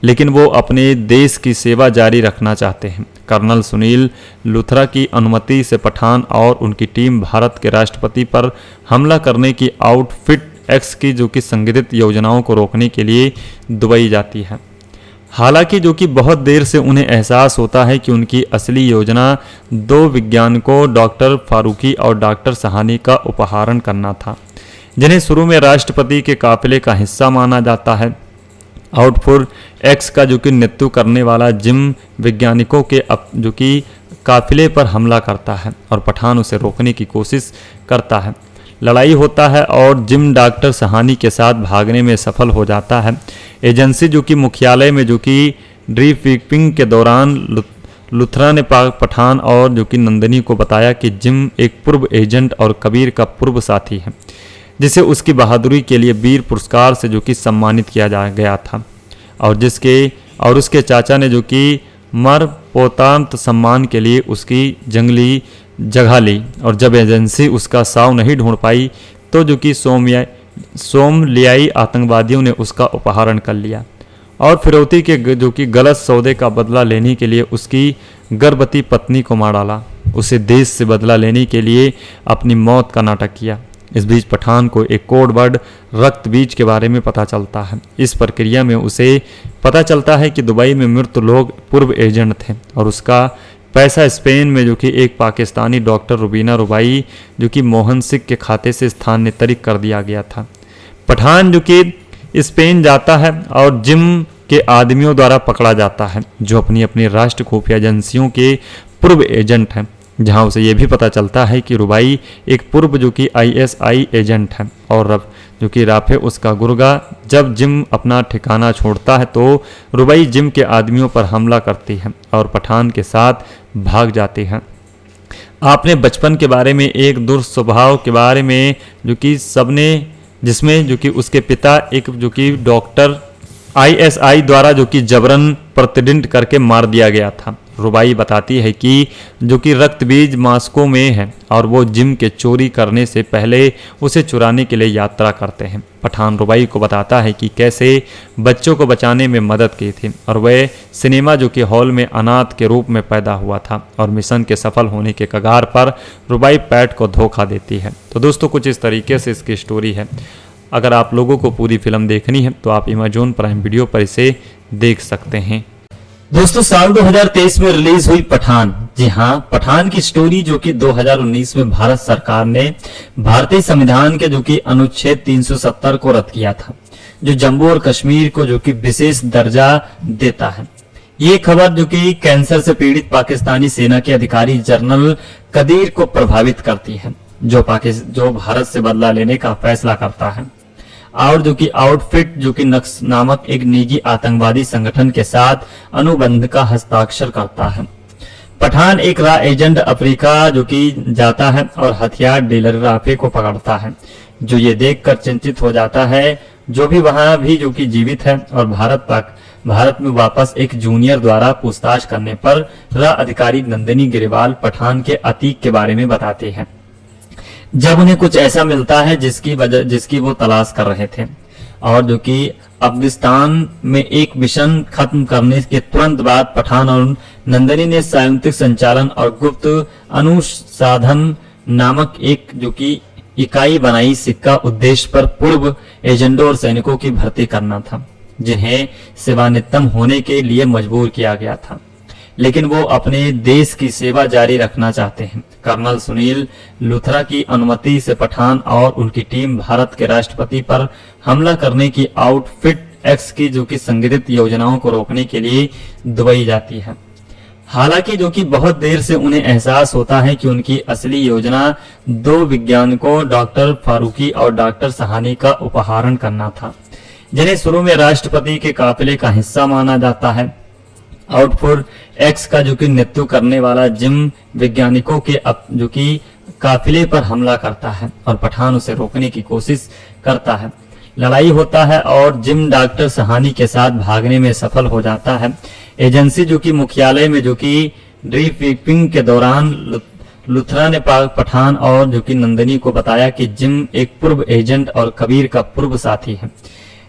लेकिन वो अपने देश की सेवा जारी रखना चाहते हैं। कर्नल सुनील लुथरा की अनुमति से पठान और उनकी टीम भारत के राष्ट्रपति पर हमला करने की आउटफिट एक्स की जो कि संगठित योजनाओं को रोकने के लिए दुबई जाती है। हालांकि जो कि बहुत देर से उन्हें एहसास होता है कि उनकी असली योजना 2 वैज्ञानिकों डॉक्टर फारूकी और डॉक्टर सहानी का अपहरण करना था, जिन्हें शुरू में राष्ट्रपति के काफिले का हिस्सा माना जाता है। आउटफुट एक्स का जो कि नेतृत्व करने वाला जिम वैज्ञानिकों के जो कि काफिले पर हमला करता है और पठान उसे रोकने की कोशिश करता है। लड़ाई होता है और जिम डॉक्टर सहानी के साथ भागने में सफल हो जाता है। एजेंसी जो कि मुख्यालय में जो कि ब्रीफिंग के दौरान लुथरा ने पठान और जो कि नंदिनी को बताया कि जिम एक पूर्व एजेंट और कबीर का पूर्व साथी है, जिसे उसकी बहादुरी के लिए वीर पुरस्कार से जो कि सम्मानित किया गया था और उसके चाचा ने जो कि मरणोपरांत सम्मान के लिए उसकी जंगली जगह ली, और जब एजेंसी उसका शव नहीं ढूंढ पाई तो जो कि सोमलियाई आतंकवादियों ने उसका अपहरण कर लिया और फिरौती के जो कि गलत सौदे का बदला लेने के लिए उसकी गर्भवती पत्नी को मार डाला। उसे देश से बदला लेने के लिए अपनी मौत का नाटक किया। इस बीच पठान को एक कोड वर्ड रक्त बीज के बारे में पता चलता है। इस प्रक्रिया में उसे पता चलता है कि दुबई में मृत लोग पूर्व एजेंट थे और उसका पैसा स्पेन में जो कि एक पाकिस्तानी डॉक्टर रुबीना रुबाई जो कि मोहन सिंह के खाते से स्थानांतरित कर दिया गया था। पठान जो कि स्पेन जाता है और जिम के आदमियों द्वारा पकड़ा जाता है जो अपनी अपनी राष्ट्र खुफिया एजेंसियों के पूर्व एजेंट हैं, जहां उसे ये भी पता चलता है कि रुबाई एक पूर्व जो कि आईएसआई एजेंट है और अब जो कि राफे उसका गुर्गा। जब जिम अपना ठिकाना छोड़ता है तो रुबाई जिम के आदमियों पर हमला करती है और पठान के साथ भाग जाती है। आपने बचपन के बारे में, एक दुर्स्वभाव के बारे में जो कि सबने, जिसमें जो कि उसके पिता एक जो कि डॉक्टर आईएसआई द्वारा जो कि जबरन प्रतिदिन करके मार दिया गया था। रुबाई बताती है कि जो कि रक्त बीज मास्को में है और वो जिम के चोरी करने से पहले उसे चुराने के लिए यात्रा करते हैं। पठान रुबाई को बताता है कि कैसे बच्चों को बचाने में मदद की थी और वह सिनेमा जो कि हॉल में अनाथ के रूप में पैदा हुआ था और मिशन के सफल होने के कगार पर रुबाई पैट को धोखा देती है। तो दोस्तों कुछ इस तरीके से इसकी स्टोरी है। अगर आप लोगों को पूरी फिल्म देखनी है तो आप अमेज़न प्राइम वीडियो पर इसे देख सकते हैं। दोस्तों साल 2023 में रिलीज हुई पठान, जी हाँ, पठान की स्टोरी जो कि 2019 में भारत सरकार ने भारतीय संविधान के जो कि अनुच्छेद 370 को रद्द किया था, जो जम्मू और कश्मीर को जो कि विशेष दर्जा देता है। ये खबर जो कि कैंसर से पीड़ित पाकिस्तानी सेना के अधिकारी जनरल कदीर को प्रभावित करती है, जो भारत से बदला लेने का फैसला करता है और जो कि आउटफिट जो कि नक्स नामक एक निजी आतंकवादी संगठन के साथ अनुबंध का हस्ताक्षर करता है। पठान एक रॉ एजेंट अफ्रीका जो कि जाता है और हथियार डीलर राफे को पकड़ता है, जो ये देखकर चिंतित हो जाता है, जो भी वहां भी जो कि जीवित है, और भारत में वापस एक जूनियर द्वारा पूछताछ करने पर रॉ अधिकारी नंदिनी गिरेवाल पठान के अतीक के बारे में बताते हैं। जब उन्हें कुछ ऐसा मिलता है जिसकी वो तलाश कर रहे थे, और जो कि अफगानिस्तान में एक मिशन खत्म करने के तुरंत बाद पठान और नंदिनी ने संयुक्त संचालन और गुप्त अनुसंधान नामक एक जो कि इकाई बनाई। सिक्का उद्देश्य पर पूर्व एजेंटों और सैनिकों की भर्ती करना था, जिन्हें सेवानिवृत्त होने के लिए मजबूर किया गया था, लेकिन वो अपने देश की सेवा जारी रखना चाहते हैं। कर्नल सुनील लुथरा की अनुमति से पठान और उनकी टीम भारत के राष्ट्रपति पर हमला करने की आउटफिट एक्स की जो कि संगठित योजनाओं को रोकने के लिए दुबई जाती है। हालांकि जो कि बहुत देर से उन्हें एहसास होता है कि उनकी असली योजना 2 वैज्ञानिकों डॉक्टर फारूकी और डॉक्टर सहानी का अपहरण करना था, जिन्हें शुरू में राष्ट्रपति के काफिले का हिस्सा माना जाता है। आउटफुट एक्स का जो कि नेतृत्व करने वाला जिम वैज्ञानिकों के जो कि काफिले पर हमला करता है और पठान उसे रोकने की कोशिश करता है। लड़ाई होता है और जिम डॉक्टर सहानी के साथ भागने में सफल हो जाता है। एजेंसी जो कि मुख्यालय में जो कि डिब्रीफिंग के दौरान लुथरा ने पठान और जो कि नंदिनी को बताया कि जिम एक पूर्व एजेंट और कबीर का पूर्व साथी है,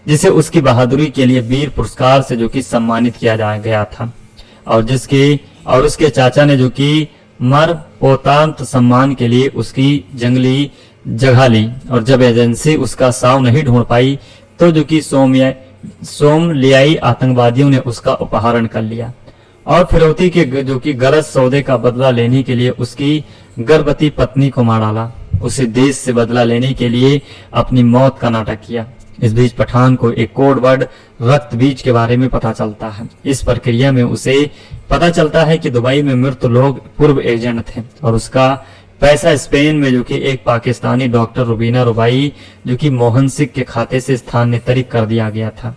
जिसे उसकी बहादुरी के लिए वीर पुरस्कार से जो कि सम्मानित किया गया था, और उसके चाचा ने जो कि मरणोपरांत सम्मान के लिए उसकी जंगली जगह ली। और जब एजेंसी उसका साव नहीं ढूंढ पाई तो जो कि सोमलियाई आतंकवादियों ने उसका अपहरण कर लिया और फिरौती के जो कि गलत सौदे का बदला लेने के लिए उसकी गर्भवती पत्नी को मार डाला। उसे देश से बदला लेने के लिए अपनी मौत का नाटक किया। इस बीच पठान को एक कोड वर्ड रक्त बीज के बारे में पता चलता है। इस प्रक्रिया में उसे पता चलता है कि दुबई में मृत लोग पूर्व एजेंट थे और उसका पैसा स्पेन में जो कि एक पाकिस्तानी डॉक्टर रुबीना रुबाई जो कि मोहन सिंह के खाते से स्थानांतरित कर दिया गया था।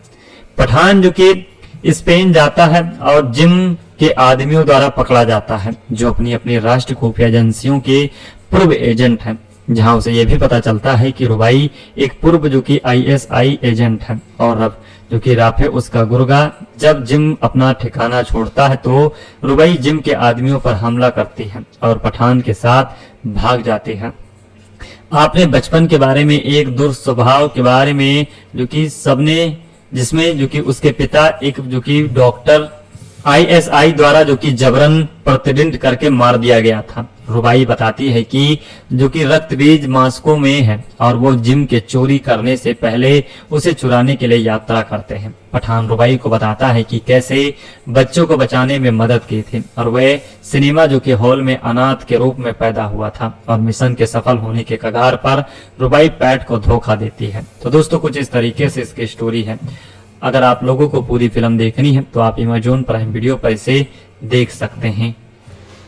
पठान जो कि स्पेन जाता है और जिम के आदमियों द्वारा पकड़ा जाता है, जो अपनी राष्ट्रीय खुफिया एजेंसियों के पूर्व एजेंट हैं, जहां उसे यह भी पता चलता है कि रुबाई एक पूर्व जो कि आईएसआई एजेंट है और अब जो कि राफे उसका गुर्गा। जब जिम अपना ठिकाना छोड़ता है तो रुबाई जिम के आदमियों पर हमला करती है और पठान के साथ भाग जाती है। आपने बचपन के बारे में, एक दुर्स्वभाव के बारे में जो कि सबने, जिसमें जो कि उसके पिता एक जो कि डॉक्टर आईएसआई द्वारा जो कि जबरन प्रतिदिन करके मार दिया गया था। रुबाई बताती है कि जो कि रक्त बीज मास्को में है और वो जिम के चोरी करने से पहले उसे चुराने के लिए यात्रा करते हैं। पठान रुबाई को बताता है कि कैसे बच्चों को बचाने में मदद की थी और वह सिनेमा जो कि हॉल में अनाथ के रूप में पैदा हुआ था और मिशन के सफल होने के कगार पर रुबाई पैट को धोखा देती है। तो दोस्तों कुछ इस तरीके से इसकी स्टोरी है। अगर आप लोगों को पूरी फिल्म देखनी है तो आप अमेज़न प्राइम वीडियो पर इसे देख सकते हैं।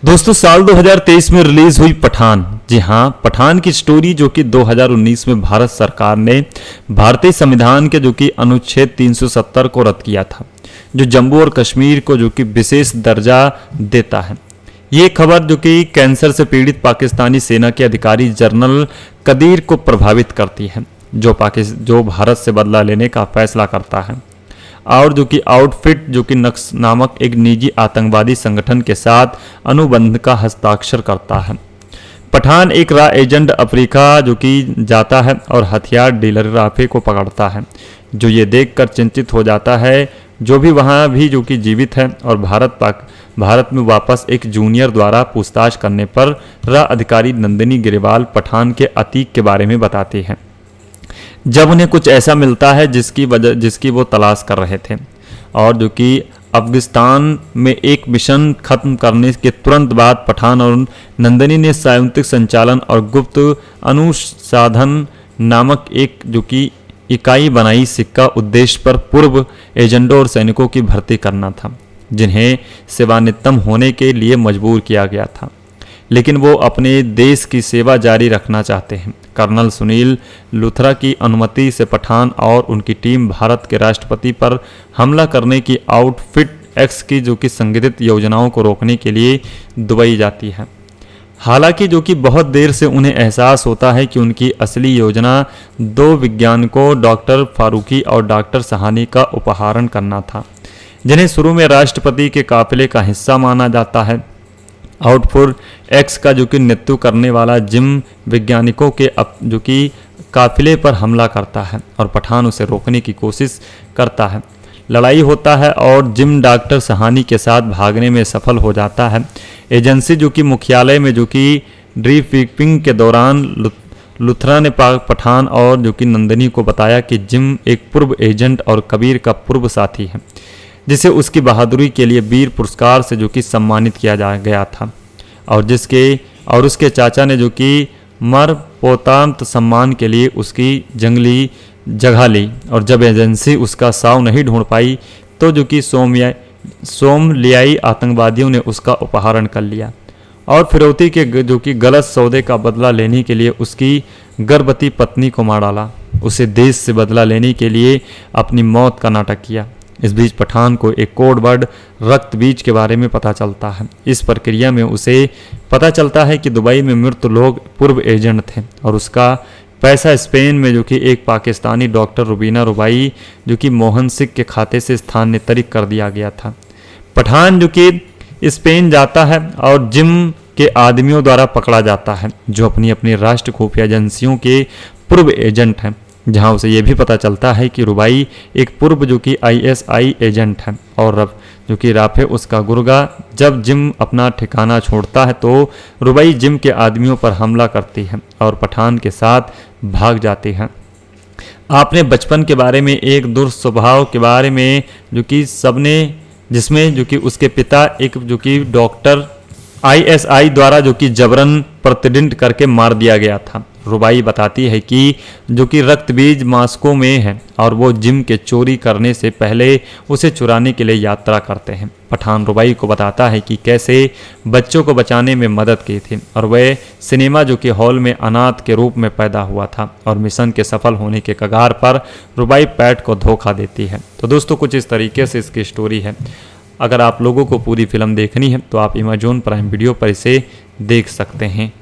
दोस्तों साल 2023 में रिलीज हुई पठान, जी हाँ, पठान की स्टोरी जो कि 2019 में भारत सरकार ने भारतीय संविधान के जो कि अनुच्छेद 370 को रद्द किया था, जो जम्मू और कश्मीर को जो कि विशेष दर्जा देता है। ये खबर जो कि कैंसर से पीड़ित पाकिस्तानी सेना के अधिकारी जनरल कदीर को प्रभावित करती है, जो भारत से बदला लेने का फैसला करता है और जो कि आउटफिट जो कि नक्स नामक एक निजी आतंकवादी संगठन के साथ अनुबंध का हस्ताक्षर करता है। पठान एक रॉ एजेंट अफ्रीका जो कि जाता है और हथियार डीलर राफे को पकड़ता है, जो ये देखकर चिंतित हो जाता है जो भी वहाँ भी जो कि जीवित है, और भारत में वापस एक जूनियर द्वारा पूछताछ करने पर रॉ अधिकारी नंदिनी ग्रेवाल पठान के अतीक के बारे में बताती है। जब उन्हें कुछ ऐसा मिलता है जिसकी वो तलाश कर रहे थे, और जो कि अफगानिस्तान में एक मिशन खत्म करने के तुरंत बाद पठान और नंदिनी ने संयुक्त संचालन और गुप्त अनुसंधान नामक एक जो कि इकाई बनाई। सिक्का उद्देश्य पर पूर्व एजेंटों और सैनिकों की भर्ती करना था, जिन्हें सेवानिवृत्त होने के लिए मजबूर किया गया था, लेकिन वो अपने देश की सेवा जारी रखना चाहते हैं। कर्नल सुनील लुथरा की अनुमति से पठान और उनकी टीम भारत के राष्ट्रपति पर हमला करने की आउटफिट एक्स की जो कि संगठित योजनाओं को रोकने के लिए दुबई जाती है। हालांकि जो कि बहुत देर से उन्हें एहसास होता है कि उनकी असली योजना 2 वैज्ञानिकों डॉक्टर फारूकी और डॉक्टर सहानी का अपहरण करना था, जिन्हें शुरू में राष्ट्रपति के काफिले का हिस्सा माना जाता है। आउटफुट एक्स का जो कि नेतृत्व करने वाला जिम वैज्ञानिकों के जो कि काफिले पर हमला करता है और पठान उसे रोकने की कोशिश करता है। लड़ाई होता है और जिम डॉक्टर सहानी के साथ भागने में सफल हो जाता है। एजेंसी जो कि मुख्यालय में जो कि ड्रीफिपिंग के दौरान लुथरा ने पठान और जो कि नंदिनी को बताया कि जिम एक पूर्व एजेंट और कबीर का पूर्व साथी है, जिसे उसकी बहादुरी के लिए वीर पुरस्कार से जो कि सम्मानित किया गया था, और उसके चाचा ने जो कि मरणोपरांत सम्मान के लिए उसकी जंगली जगह ली। और जब एजेंसी उसका शव नहीं ढूंढ पाई तो जो कि सोमलियाई आतंकवादियों ने उसका अपहरण कर लिया और फिरौती के जो कि गलत सौदे का बदला लेने के लिए उसकी गर्भवती पत्नी को मार डाला। उसे देश से बदला लेने के लिए अपनी मौत का नाटक किया। इस बीच पठान को एक कोड वर्ड रक्त बीज के बारे में पता चलता है। इस प्रक्रिया में उसे पता चलता है कि दुबई में मृत लोग पूर्व एजेंट थे और उसका पैसा स्पेन में जो कि एक पाकिस्तानी डॉक्टर रुबीना रुबाई जो कि मोहन सिंह के खाते से स्थानांतरित कर दिया गया था। पठान जो कि स्पेन जाता है और जिम के आदमियों द्वारा पकड़ा जाता है, जो अपनी अपनी राष्ट्र खुफिया एजेंसियों के पूर्व एजेंट हैं, जहां उसे यह भी पता चलता है कि रुबाई एक पूर्व जो कि ISI एजेंट है और जो कि राफे उसका गुर्गा। जब जिम अपना ठिकाना छोड़ता है तो रुबाई जिम के आदमियों पर हमला करती है और पठान के साथ भाग जाती है। आपने बचपन के बारे में एक दुर्स्वभाव के बारे में जो कि सबने, जिसमें जो कि उसके पिता एक जो कि डॉक्टर ISI द्वारा जो कि जबरन प्रतिदिन करके मार दिया गया था। रुबाई बताती है कि जो कि रक्त बीज मास्को में है और वो जिम के चोरी करने से पहले उसे चुराने के लिए यात्रा करते हैं। पठान रुबाई को बताता है कि कैसे बच्चों को बचाने में मदद की थी और वह सिनेमा जो कि हॉल में अनाथ के रूप में पैदा हुआ था और मिशन के सफल होने के कगार पर रुबाई पैट को धोखा देती है। तो दोस्तों कुछ इस तरीके से इसकी स्टोरी है। अगर आप लोगों को पूरी फिल्म देखनी है तो आप अमेज़न प्राइम वीडियो पर इसे देख सकते हैं।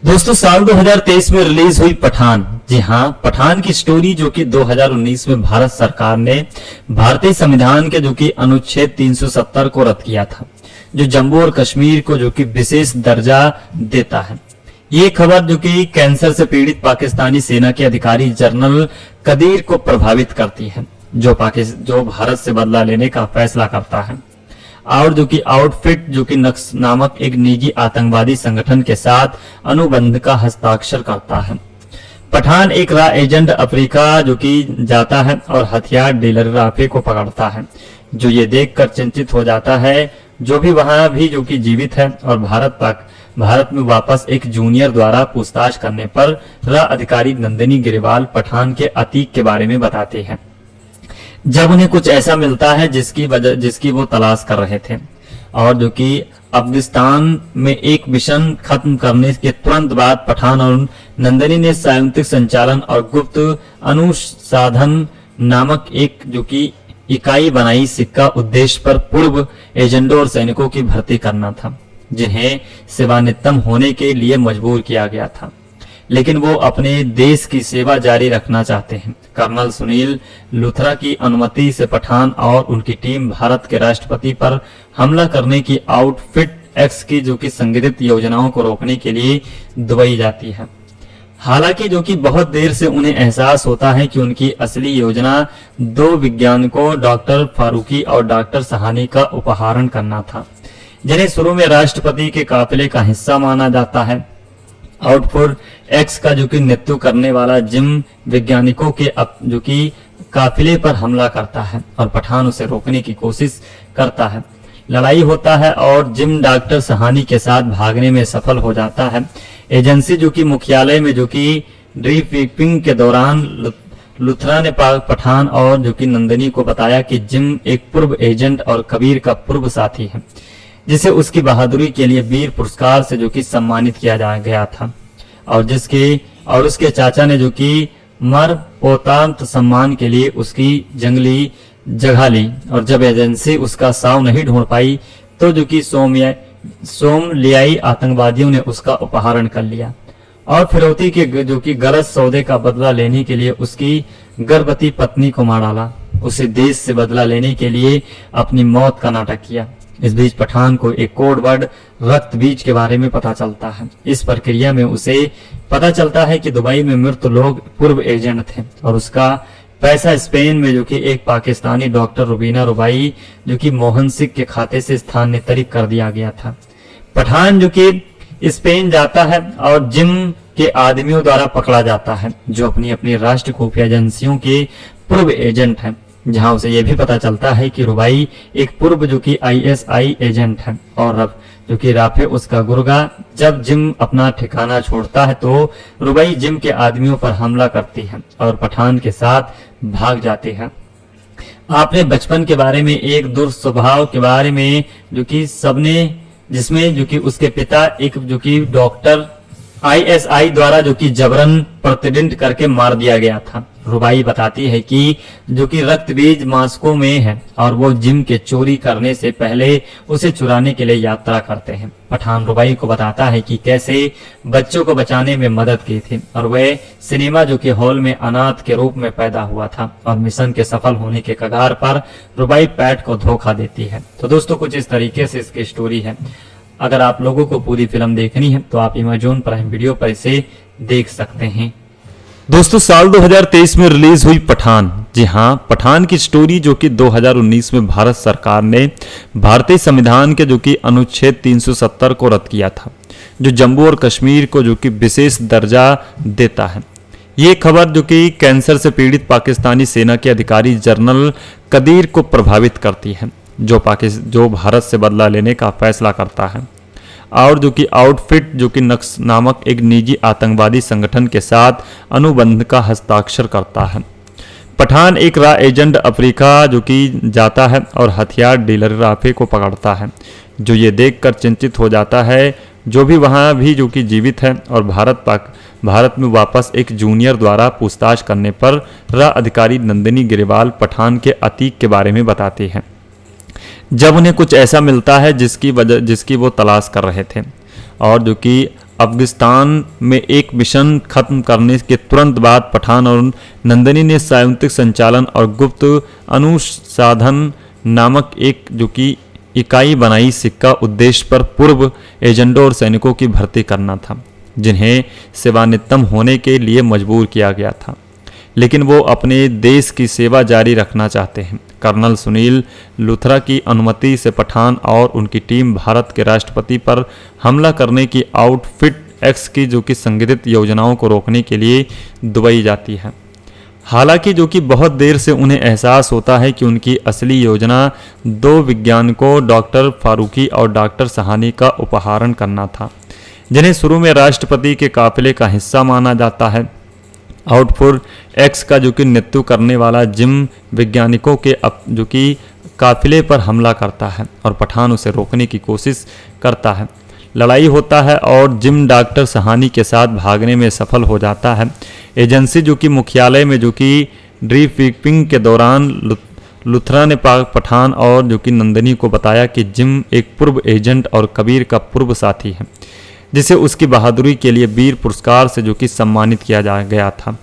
दोस्तों साल 2023 में रिलीज हुई पठान, जी हाँ, पठान की स्टोरी जो कि 2019 में भारत सरकार ने भारतीय संविधान के जो कि अनुच्छेद 370 को रद्द किया था, जो जम्मू और कश्मीर को जो कि विशेष दर्जा देता है। ये खबर जो कि कैंसर से पीड़ित पाकिस्तानी सेना के अधिकारी जनरल कदीर को प्रभावित करती है, जो भारत से बदला लेने का फैसला करता है और जो कि आउटफिट जो कि नक्स नामक एक निजी आतंकवादी संगठन के साथ अनुबंध का हस्ताक्षर करता है। पठान एक रॉ एजेंट अफ्रीका जो कि जाता है और हथियार डीलर राफे को पकड़ता है, जो ये देखकर चिंतित हो जाता है जो भी वहां भी जो कि जीवित है, और भारत में वापस एक जूनियर द्वारा पूछताछ करने पर रॉ अधिकारी नंदिनी ग्रेवाल पठान के अतीक के बारे में बताते हैं। जब उन्हें कुछ ऐसा मिलता है जिसकी वो तलाश कर रहे थे, और जो कि अफगानिस्तान में एक मिशन खत्म करने के तुरंत बाद पठान और नंदनी ने संयुक्त संचालन और गुप्त अनुसंधान नामक एक जो कि इकाई बनाई। सिक्का उद्देश्य पर पूर्व एजेंटों और सैनिकों की भर्ती करना था, जिन्हें सेवानिवृत्त होने के लिए मजबूर किया गया था, लेकिन वो अपने देश की सेवा जारी रखना चाहते हैं। कर्नल सुनील लूथरा की अनुमति से पठान और उनकी टीम भारत के राष्ट्रपति पर हमला करने की आउटफिट एक्स की जो कि संगठित योजनाओं को रोकने के लिए दुबई जाती है। हालांकि जो कि बहुत देर से उन्हें एहसास होता है कि उनकी असली योजना दो वैज्ञानिकों डॉक्टर फारूकी और डॉक्टर सहानी का अपहरण करना था, जिन्हें शुरू में राष्ट्रपति के काफिले का हिस्सा माना जाता है। आउटफुट एक्स का जो कि नेतृत्व करने वाला जिम वैज्ञानिकों के जो कि काफिले पर हमला करता है और पठान उसे रोकने की कोशिश करता है। लड़ाई होता है और जिम डॉक्टर सहानी के साथ भागने में सफल हो जाता है। एजेंसी जो कि मुख्यालय में जो कि ब्रीफिंग के दौरान लूथरा ने पठान और जो कि नंदनी को बताया कि जिम एक पूर्व एजेंट और कबीर का पूर्व साथी है, जिसे उसकी बहादुरी के लिए वीर पुरस्कार से जो कि सम्मानित किया गया था, और उसके चाचा ने जो कि मरणोपरांत सम्मान के लिए उसकी जंगली जगह ली। और जब एजेंसी उसका शव नहीं ढूंढ पाई तो जो कि सोमलियाई आतंकवादियों ने उसका अपहरण कर लिया और फिरौती के जो कि गलत सौदे का बदला लेने के लिए उसकी गर्भवती पत्नी को मार डाला। उसे देश से बदला लेने के लिए अपनी मौत का नाटक किया। इस बीच पठान को एक कोड वर्ड रक्त बीज के बारे में पता चलता है। इस प्रक्रिया में उसे पता चलता है कि दुबई में मृत लोग पूर्व एजेंट थे और उसका पैसा स्पेन में जो कि एक पाकिस्तानी डॉक्टर रुबीना रुबाई जो कि मोहन सिंह के खाते से स्थानांतरित कर दिया गया था। पठान जो कि स्पेन जाता है और जिम के आदमियों द्वारा पकड़ा जाता है, जो अपनी अपनी राष्ट्र खुफिया एजेंसियों के पूर्व एजेंट हैं, जहां उसे यह भी पता चलता है कि रुबाई एक पूर्व जो कि ISI एजेंट है और अब जो कि राफे उसका गुर्गा। जब जिम अपना ठिकाना छोड़ता है तो रुबाई जिम के आदमियों पर हमला करती है और पठान के साथ भाग जाते हैं। आपने बचपन के बारे में एक दुर्स्वभाव के बारे में जो कि सबने, जिसमें जो कि उसके पिता एक जो कि डॉक्टर ISI द्वारा जो कि जबरन प्रतिदिन करके मार दिया गया था। रुबाई बताती है कि जो कि रक्त बीज मास्को में है और वो जिम के चोरी करने से पहले उसे चुराने के लिए यात्रा करते हैं। पठान रुबाई को बताता है कि कैसे बच्चों को बचाने में मदद की थी और वह सिनेमा जो कि हॉल में अनाथ के रूप में पैदा हुआ था और मिशन के सफल होने के कगार पर रुबाई पैट को धोखा देती है। तो दोस्तों कुछ इस तरीके से इसकी स्टोरी है। अगर आप लोगों को पूरी फिल्म देखनी है तो आप अमेज़न प्राइम वीडियो पर इसे देख सकते हैं। दोस्तों साल 2023 में रिलीज हुई पठान, जी हाँ, पठान की स्टोरी जो कि 2019 में भारत सरकार ने भारतीय संविधान के जो कि अनुच्छेद 370 को रद्द किया था, जो जम्मू और कश्मीर को जो कि विशेष दर्जा देता है। ये खबर जो कि कैंसर से पीड़ित पाकिस्तानी सेना के अधिकारी जनरल कदीर को प्रभावित करती है, जो भारत से बदला लेने का फैसला करता है और जो कि आउटफिट जो कि नक्स नामक एक निजी आतंकवादी संगठन के साथ अनुबंध का हस्ताक्षर करता है। पठान एक रॉ एजेंट अफ्रीका जो कि जाता है और हथियार डीलर राफे को पकड़ता है, जो ये देखकर चिंतित हो जाता है जो भी वहाँ भी जो कि जीवित है और भारत में वापस एक जूनियर द्वारा पूछताछ करने पर रॉ अधिकारी नंदिनी गिरेवाल पठान के अतीक के बारे में बताती है। जब उन्हें कुछ ऐसा मिलता है जिसकी वो तलाश कर रहे थे और जो कि अफगानिस्तान में एक मिशन खत्म करने के तुरंत बाद पठान और नंदनी ने संयुक्त संचालन और गुप्त अनुसंधान नामक एक जो कि इकाई बनाई। सिक्का उद्देश्य पर पूर्व एजेंटों और सैनिकों की भर्ती करना था, जिन्हें सेवानिवृत्त होने के लिए मजबूर किया गया था, लेकिन वो अपने देश की सेवा जारी रखना चाहते हैं। कर्नल सुनील लूथरा की अनुमति से पठान और उनकी टीम भारत के राष्ट्रपति पर हमला करने की आउटफिट एक्स की जो कि संगठित योजनाओं को रोकने के लिए दुबई जाती है। हालांकि जो कि बहुत देर से उन्हें एहसास होता है कि उनकी असली योजना दो वैज्ञानिकों डॉक्टर फारूकी और डॉक्टर सहानी का अपहरण करना था, जिन्हें शुरू में राष्ट्रपति के काफिले का हिस्सा माना जाता है। आउटफुट एक्स का जो कि नेतृत्व करने वाला जिम वैज्ञानिकों के जो कि काफिले पर हमला करता है और पठान उसे रोकने की कोशिश करता है। लड़ाई होता है और जिम डॉक्टर सहानी के साथ भागने में सफल हो जाता है। एजेंसी जो कि मुख्यालय में जो कि ड्रीफिपिंग के दौरान लुथरा ने पठान और जो कि नंदिनी को बताया कि जिम एक पूर्व एजेंट और कबीर का पूर्व साथी है, जिसे उसकी बहादुरी के लिए वीर पुरस्कार से जो कि सम्मानित किया जा गया था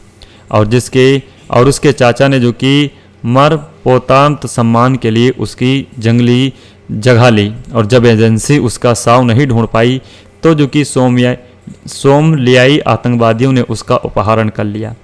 और उसके चाचा ने जो कि मरणोपरांत सम्मान के लिए उसकी जंगली जगह ली। और जब एजेंसी उसका शव नहीं ढूंढ पाई तो जो कि सोमलियाई आतंकवादियों ने उसका अपहरण कर लिया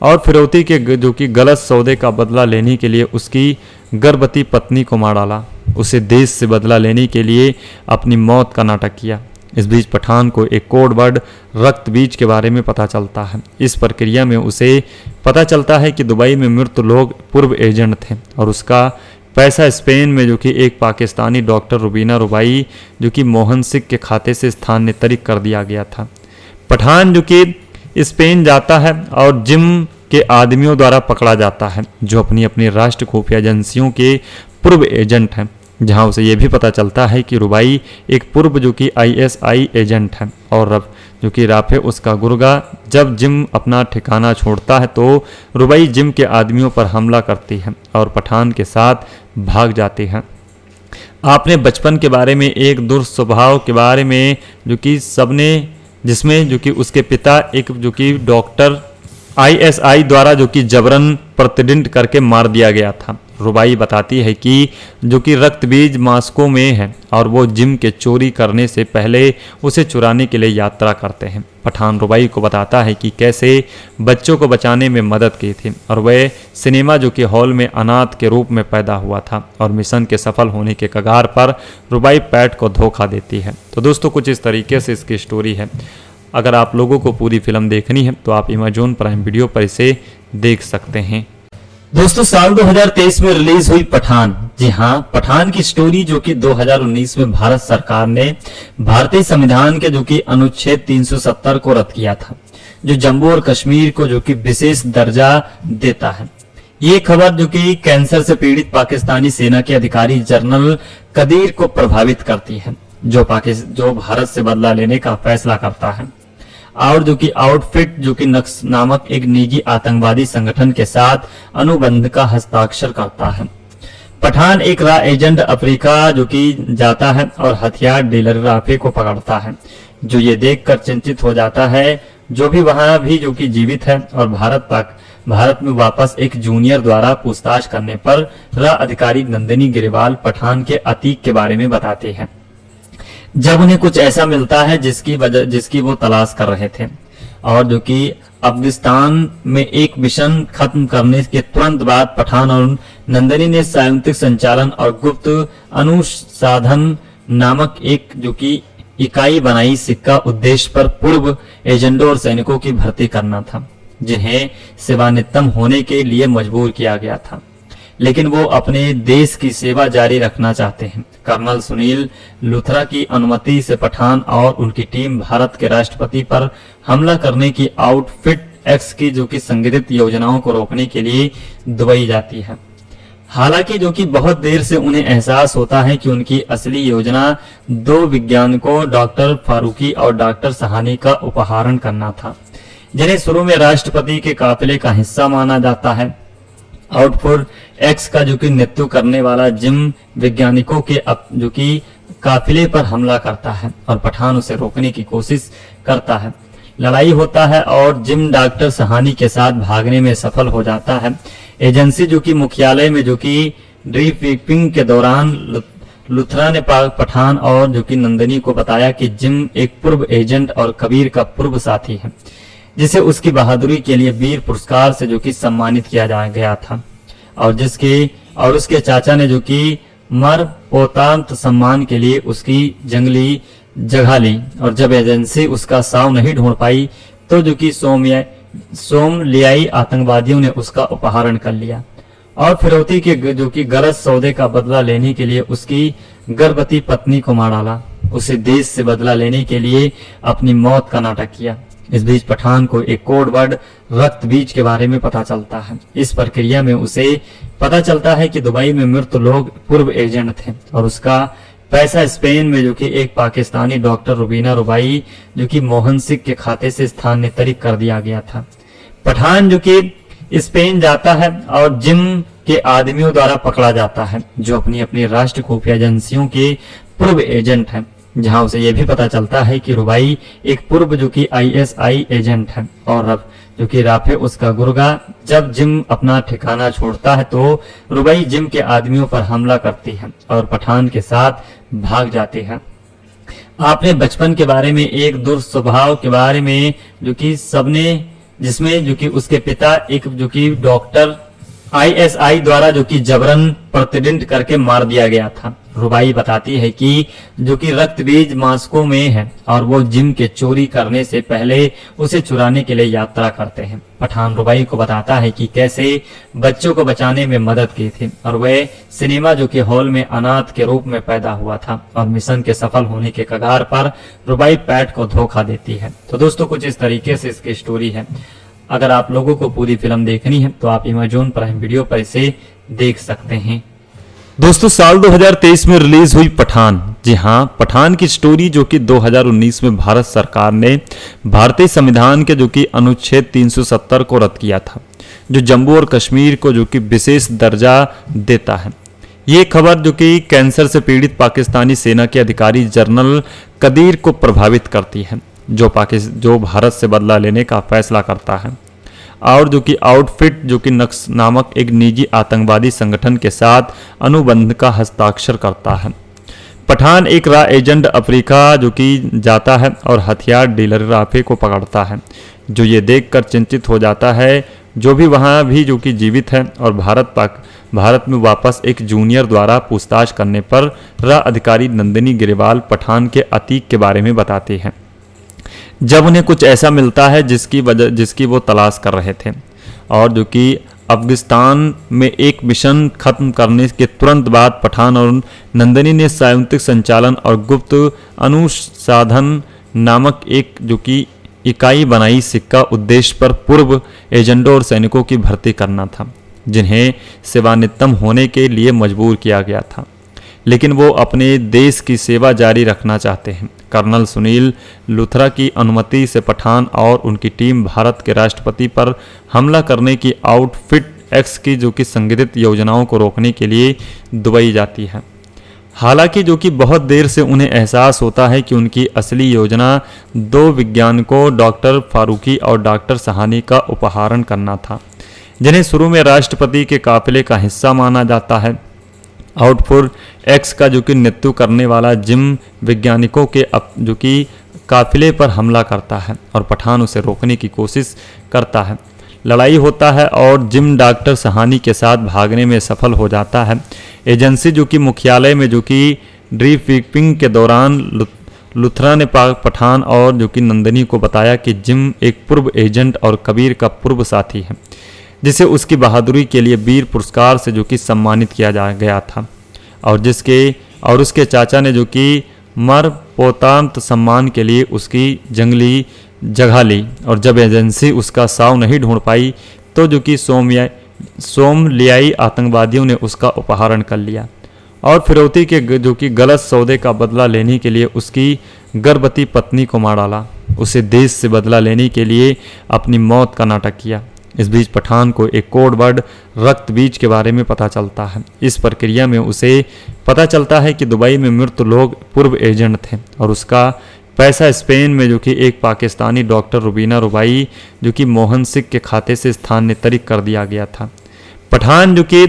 और फिरौती के जो कि गलत सौदे का बदला लेने के लिए उसकी गर्भवती पत्नी को मार डाला। उसे देश से बदला लेने के लिए अपनी मौत का नाटक किया। इस बीच पठान को एक कोड वर्ड रक्त बीज के बारे में पता चलता है। इस प्रक्रिया में उसे पता चलता है कि दुबई में मृत लोग पूर्व एजेंट थे और उसका पैसा स्पेन में जो कि एक पाकिस्तानी डॉक्टर रुबीना रुबाई जो कि मोहन सिंह के खाते से स्थानांतरित कर दिया गया था। पठान जो कि स्पेन जाता है और जिम के आदमियों द्वारा पकड़ा जाता है जो अपनी अपनी राष्ट्र खुफिया एजेंसियों के पूर्व एजेंट हैं, जहां उसे यह भी पता चलता है कि रुबाई एक पूर्व जो कि ISI एजेंट है और रब जो कि राफे उसका गुर्गा। जब जिम अपना ठिकाना छोड़ता है तो रुबाई जिम के आदमियों पर हमला करती है और पठान के साथ भाग जाती है। आपने बचपन के बारे में एक दुर्स्वभाव के बारे में जो कि सबने जिसमें जो कि उसके पिता एक जो कि डॉक्टर ISI द्वारा जो कि जबरन प्रतिदिन करके मार दिया गया था। रुबाई बताती है कि जो कि रक्त बीज मास्को में है और वो जिम के चोरी करने से पहले उसे चुराने के लिए यात्रा करते हैं। पठान रुबाई को बताता है कि कैसे बच्चों को बचाने में मदद की थी और वह सिनेमा जो कि हॉल में अनाथ के रूप में पैदा हुआ था और मिशन के सफल होने के कगार पर रुबाई पैट को धोखा देती है। तो दोस्तों कुछ इस तरीके से इसकी स्टोरी है। अगर आप लोगों को पूरी फिल्म देखनी है तो आप अमेज़न प्राइम वीडियो पर इसे देख सकते हैं। दोस्तों साल 2023 में रिलीज हुई पठान, जी हाँ, पठान की स्टोरी जो कि 2019 में भारत सरकार ने भारतीय संविधान के जो कि अनुच्छेद 370 को रद्द किया था, जो जम्मू और कश्मीर को जो कि विशेष दर्जा देता है। ये खबर जो कि कैंसर से पीड़ित पाकिस्तानी सेना के अधिकारी जनरल कदीर को प्रभावित करती है, जो भारत से बदला लेने का फैसला करता है और जो कि आउटफिट जो कि नक्स नामक एक निजी आतंकवादी संगठन के साथ अनुबंध का हस्ताक्षर करता है। पठान एक रॉ एजेंट अफ्रीका जो कि जाता है और हथियार डीलर राफे को पकड़ता है, जो ये देखकर चिंतित हो जाता है जो भी वहां भी जो कि जीवित है और भारत में वापस एक जूनियर द्वारा पूछताछ करने पर रॉ अधिकारी नंदिनी गिरिवाल पठान के अतीक के बारे में बताते हैं। जब उन्हें कुछ ऐसा मिलता है जिसकी वो तलाश कर रहे थे और जो कि अफगानिस्तान में एक मिशन खत्म करने के तुरंत बाद पठान और नंदिनी ने संयुक्त संचालन और गुप्त अनुसंधान नामक एक जो कि इकाई बनाई। सिक्का उद्देश्य पर पूर्व एजेंटों और सैनिकों की भर्ती करना था, जिन्हें सेवानिवृत्त होने के लिए मजबूर किया गया था, लेकिन वो अपने देश की सेवा जारी रखना चाहते हैं। कर्नल सुनील लुथरा की अनुमति से पठान और उनकी टीम भारत के राष्ट्रपति पर हमला करने की आउटफिट एक्स की जो कि संगठित योजनाओं को रोकने के लिए दुबई जाती है। हालांकि जो कि बहुत देर से उन्हें एहसास होता है कि उनकी असली योजना 2 वैज्ञानिकों डॉक्टर फारूकी और डॉक्टर सहानी का अपहरण करना था, जिन्हें शुरू में राष्ट्रपति के काफिले का हिस्सा माना जाता है। आउटफिट एक्स का जो कि नेतृत्व करने वाला जिम वैज्ञानिकों के जो कि काफिले पर हमला करता है और पठान उसे रोकने की कोशिश करता है। लड़ाई होता है और जिम डॉक्टर सहानी के साथ भागने में सफल हो जाता है। एजेंसी जो कि मुख्यालय में जो कि ड्रीफिपिंग के दौरान लुथरा ने पठान और जो कि नंदिनी को बताया कि जिम एक पूर्व एजेंट और कबीर का पूर्व साथी है, जिसे उसकी बहादुरी के लिए वीर पुरस्कार से जो कि सम्मानित किया गया था और उसके चाचा ने जो कि मरणोपरांत सम्मान के लिए उसकी जंगली जगह ली। और जब एजेंसी उसका शव नहीं ढूंढ पाई तो जो कि सोमलियाई आतंकवादियों ने उसका अपहरण कर लिया और फिरौती के जो कि गलत सौदे का बदला लेने के लिए उसकी गर्भवती पत्नी को मार डाला। उसे देश से बदला लेने के लिए अपनी मौत का नाटक किया। इस बीच पठान को एक कोड वर्ड रक्त बीज के बारे में पता चलता है। इस प्रक्रिया में उसे पता चलता है कि दुबई में मृत लोग पूर्व एजेंट थे और उसका पैसा स्पेन में जो कि एक पाकिस्तानी डॉक्टर रुबीना रुबाई जो कि मोहन सिंह के खाते से स्थानांतरित कर दिया गया था। पठान जो कि स्पेन जाता है और जिम के आदमियों द्वारा पकड़ा जाता है जो अपनी अपनी राष्ट्र खुफिया एजेंसियों के पूर्व एजेंट हैं, जहां उसे यह भी पता चलता है कि रुबाई एक पूर्व जो कि आईएसआई एजेंट है और अब जो कि राफे उसका गुर्गा। जब जिम अपना ठिकाना छोड़ता है तो रुबाई जिम के आदमियों पर हमला करती है और पठान के साथ भाग जाती है। आपने बचपन के बारे में एक दुर्स्वभाव के बारे में जो कि सबने, जिसमें जो कि उसके पिता एक जो कि डॉक्टर आईएसआई द्वारा जो कि जबरन प्रतिदिन करके मार दिया गया था। रुबाई बताती है कि जो कि रक्त बीज मास्को में है और वो जिम के चोरी करने से पहले उसे चुराने के लिए यात्रा करते हैं। पठान रुबाई को बताता है कि कैसे बच्चों को बचाने में मदद की थी और वह सिनेमा जो कि हॉल में अनाथ के रूप में पैदा हुआ था और मिशन के सफल होने के कगार पर रुबाई पैट को धोखा देती है। तो दोस्तों कुछ इस तरीके से इसकी स्टोरी है। अगर आप लोगों को पूरी फिल्म देखनी है तो आप अमेज़न प्राइम वीडियो पर इसे देख सकते हैं। दोस्तों साल 2023 में रिलीज हुई पठान, जी हाँ, पठान की स्टोरी जो कि 2019 में भारत सरकार ने भारतीय संविधान के जो कि अनुच्छेद 370 को रद्द किया था, जो जम्मू और कश्मीर को जो कि विशेष दर्जा देता है। ये खबर जो कि कैंसर से पीड़ित पाकिस्तानी सेना के अधिकारी जनरल कदीर को प्रभावित करती है, जो भारत से बदला लेने का फैसला करता है और जो कि आउटफिट जो कि नक्स नामक एक निजी आतंकवादी संगठन के साथ अनुबंध का हस्ताक्षर करता है। पठान एक रॉ एजेंट अफ्रीका जो कि जाता है और हथियार डीलर राफे को पकड़ता है, जो ये देखकर चिंतित हो जाता है जो भी वहाँ भी जो कि जीवित है और भारत में वापस एक जूनियर द्वारा पूछताछ करने पर रॉ अधिकारी नंदिनी गिरेवाल पठान के अतीक के बारे में बताती है। जब उन्हें कुछ ऐसा मिलता है जिसकी वो तलाश कर रहे थे और जो कि अफगानिस्तान में एक मिशन खत्म करने के तुरंत बाद पठान और नंदिनी ने संयुक्त संचालन और गुप्त अनुसंधान नामक एक जो कि इकाई बनाई। सिक्का उद्देश्य पर पूर्व एजेंटों और सैनिकों की भर्ती करना था जिन्हें सेवानिवृत्त होने के लिए मजबूर किया गया था, लेकिन वो अपने देश की सेवा जारी रखना चाहते हैं। कर्नल सुनील लुथरा की अनुमति से पठान और उनकी टीम भारत के राष्ट्रपति पर हमला करने की आउटफिट एक्स की जो कि संगठित योजनाओं को रोकने के लिए दुबई जाती है। हालांकि जो कि बहुत देर से उन्हें एहसास होता है कि उनकी असली योजना दो वैज्ञानिकों डॉक्टर फारूकी और डॉक्टर सहानी का अपहरण करना था, जिन्हें शुरू में राष्ट्रपति के काफिले का हिस्सा माना जाता है। आउटफुट एक्स का जो कि नेतृत्व करने वाला जिम वैज्ञानिकों के जो कि काफिले पर हमला करता है और पठान उसे रोकने की कोशिश करता है। लड़ाई होता है और जिम डॉक्टर सहानी के साथ भागने में सफल हो जाता है। एजेंसी जो कि मुख्यालय में जो कि डिब्रीफिंग के दौरान लुथरा ने पठान और जो कि नंदिनी को बताया कि जिम एक पूर्व एजेंट और कबीर का पूर्व साथी है, जिसे उसकी बहादुरी के लिए वीर पुरस्कार से जो कि सम्मानित किया गया था और उसके चाचा ने जो कि मरणोपरांत सम्मान के लिए उसकी जंगली जगह ली। और जब एजेंसी उसका साव नहीं ढूंढ पाई तो जो कि सोमलियाई आतंकवादियों ने उसका अपहरण कर लिया और फिरौती के जो कि गलत सौदे का बदला लेने के लिए उसकी गर्भवती पत्नी को मार डाला। उसे देश से बदला लेने के लिए अपनी मौत का नाटक किया। इस बीच पठान को एक कोड वर्ड रक्त बीज के बारे में पता चलता है। इस प्रक्रिया में उसे पता चलता है कि दुबई में मृत लोग पूर्व एजेंट थे और उसका पैसा स्पेन में जो कि एक पाकिस्तानी डॉक्टर रुबीना रुबाई जो कि मोहन सिंह के खाते से स्थानांतरित कर दिया गया था। पठान जो कि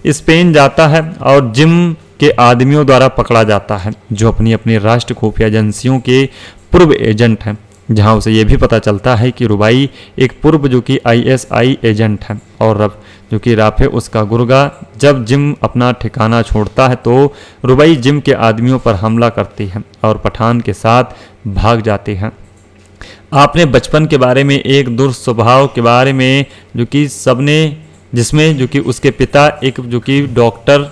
स्पेन जाता है और जिम के आदमियों द्वारा पकड़ा जाता है, जो अपनी अपनी राष्ट्र खुफिया एजेंसियों के पूर्व एजेंट हैं, जहां उसे यह भी पता चलता है कि रुबाई एक पूर्व जो कि आईएसआई एजेंट है और अब जो कि राफे उसका गुर्गा। जब जिम अपना ठिकाना छोड़ता है तो रुबाई जिम के आदमियों पर हमला करती है और पठान के साथ भाग जाती है। आपने बचपन के बारे में एक दुर्स्वभाव के बारे में जो कि सबने, जिसमें जो कि उसके पिता एक जो कि डॉक्टर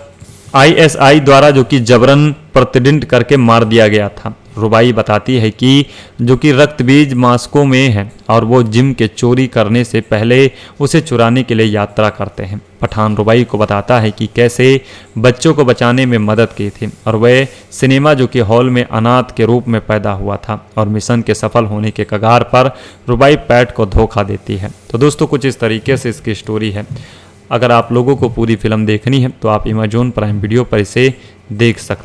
आईएसआई द्वारा जो कि जबरन प्रतिदिन करके मार दिया गया था रुबाई बताती है कि जो कि रक्तबीज मास्को में है और वो जिम के चोरी करने से पहले उसे चुराने के लिए यात्रा करते हैं। पठान रुबाई को बताता है कि कैसे बच्चों को बचाने में मदद की थी और वह सिनेमा जो कि हॉल में अनाथ के रूप में पैदा हुआ था और मिशन के सफल होने के कगार पर रुबाई पैट को धोखा देती है। तो दोस्तों कुछ इस तरीके से इसकी स्टोरी है। अगर आप लोगों को पूरी फिल्म देखनी है तो आप अमेज़न प्राइम वीडियो पर इसे देख सकते हैं।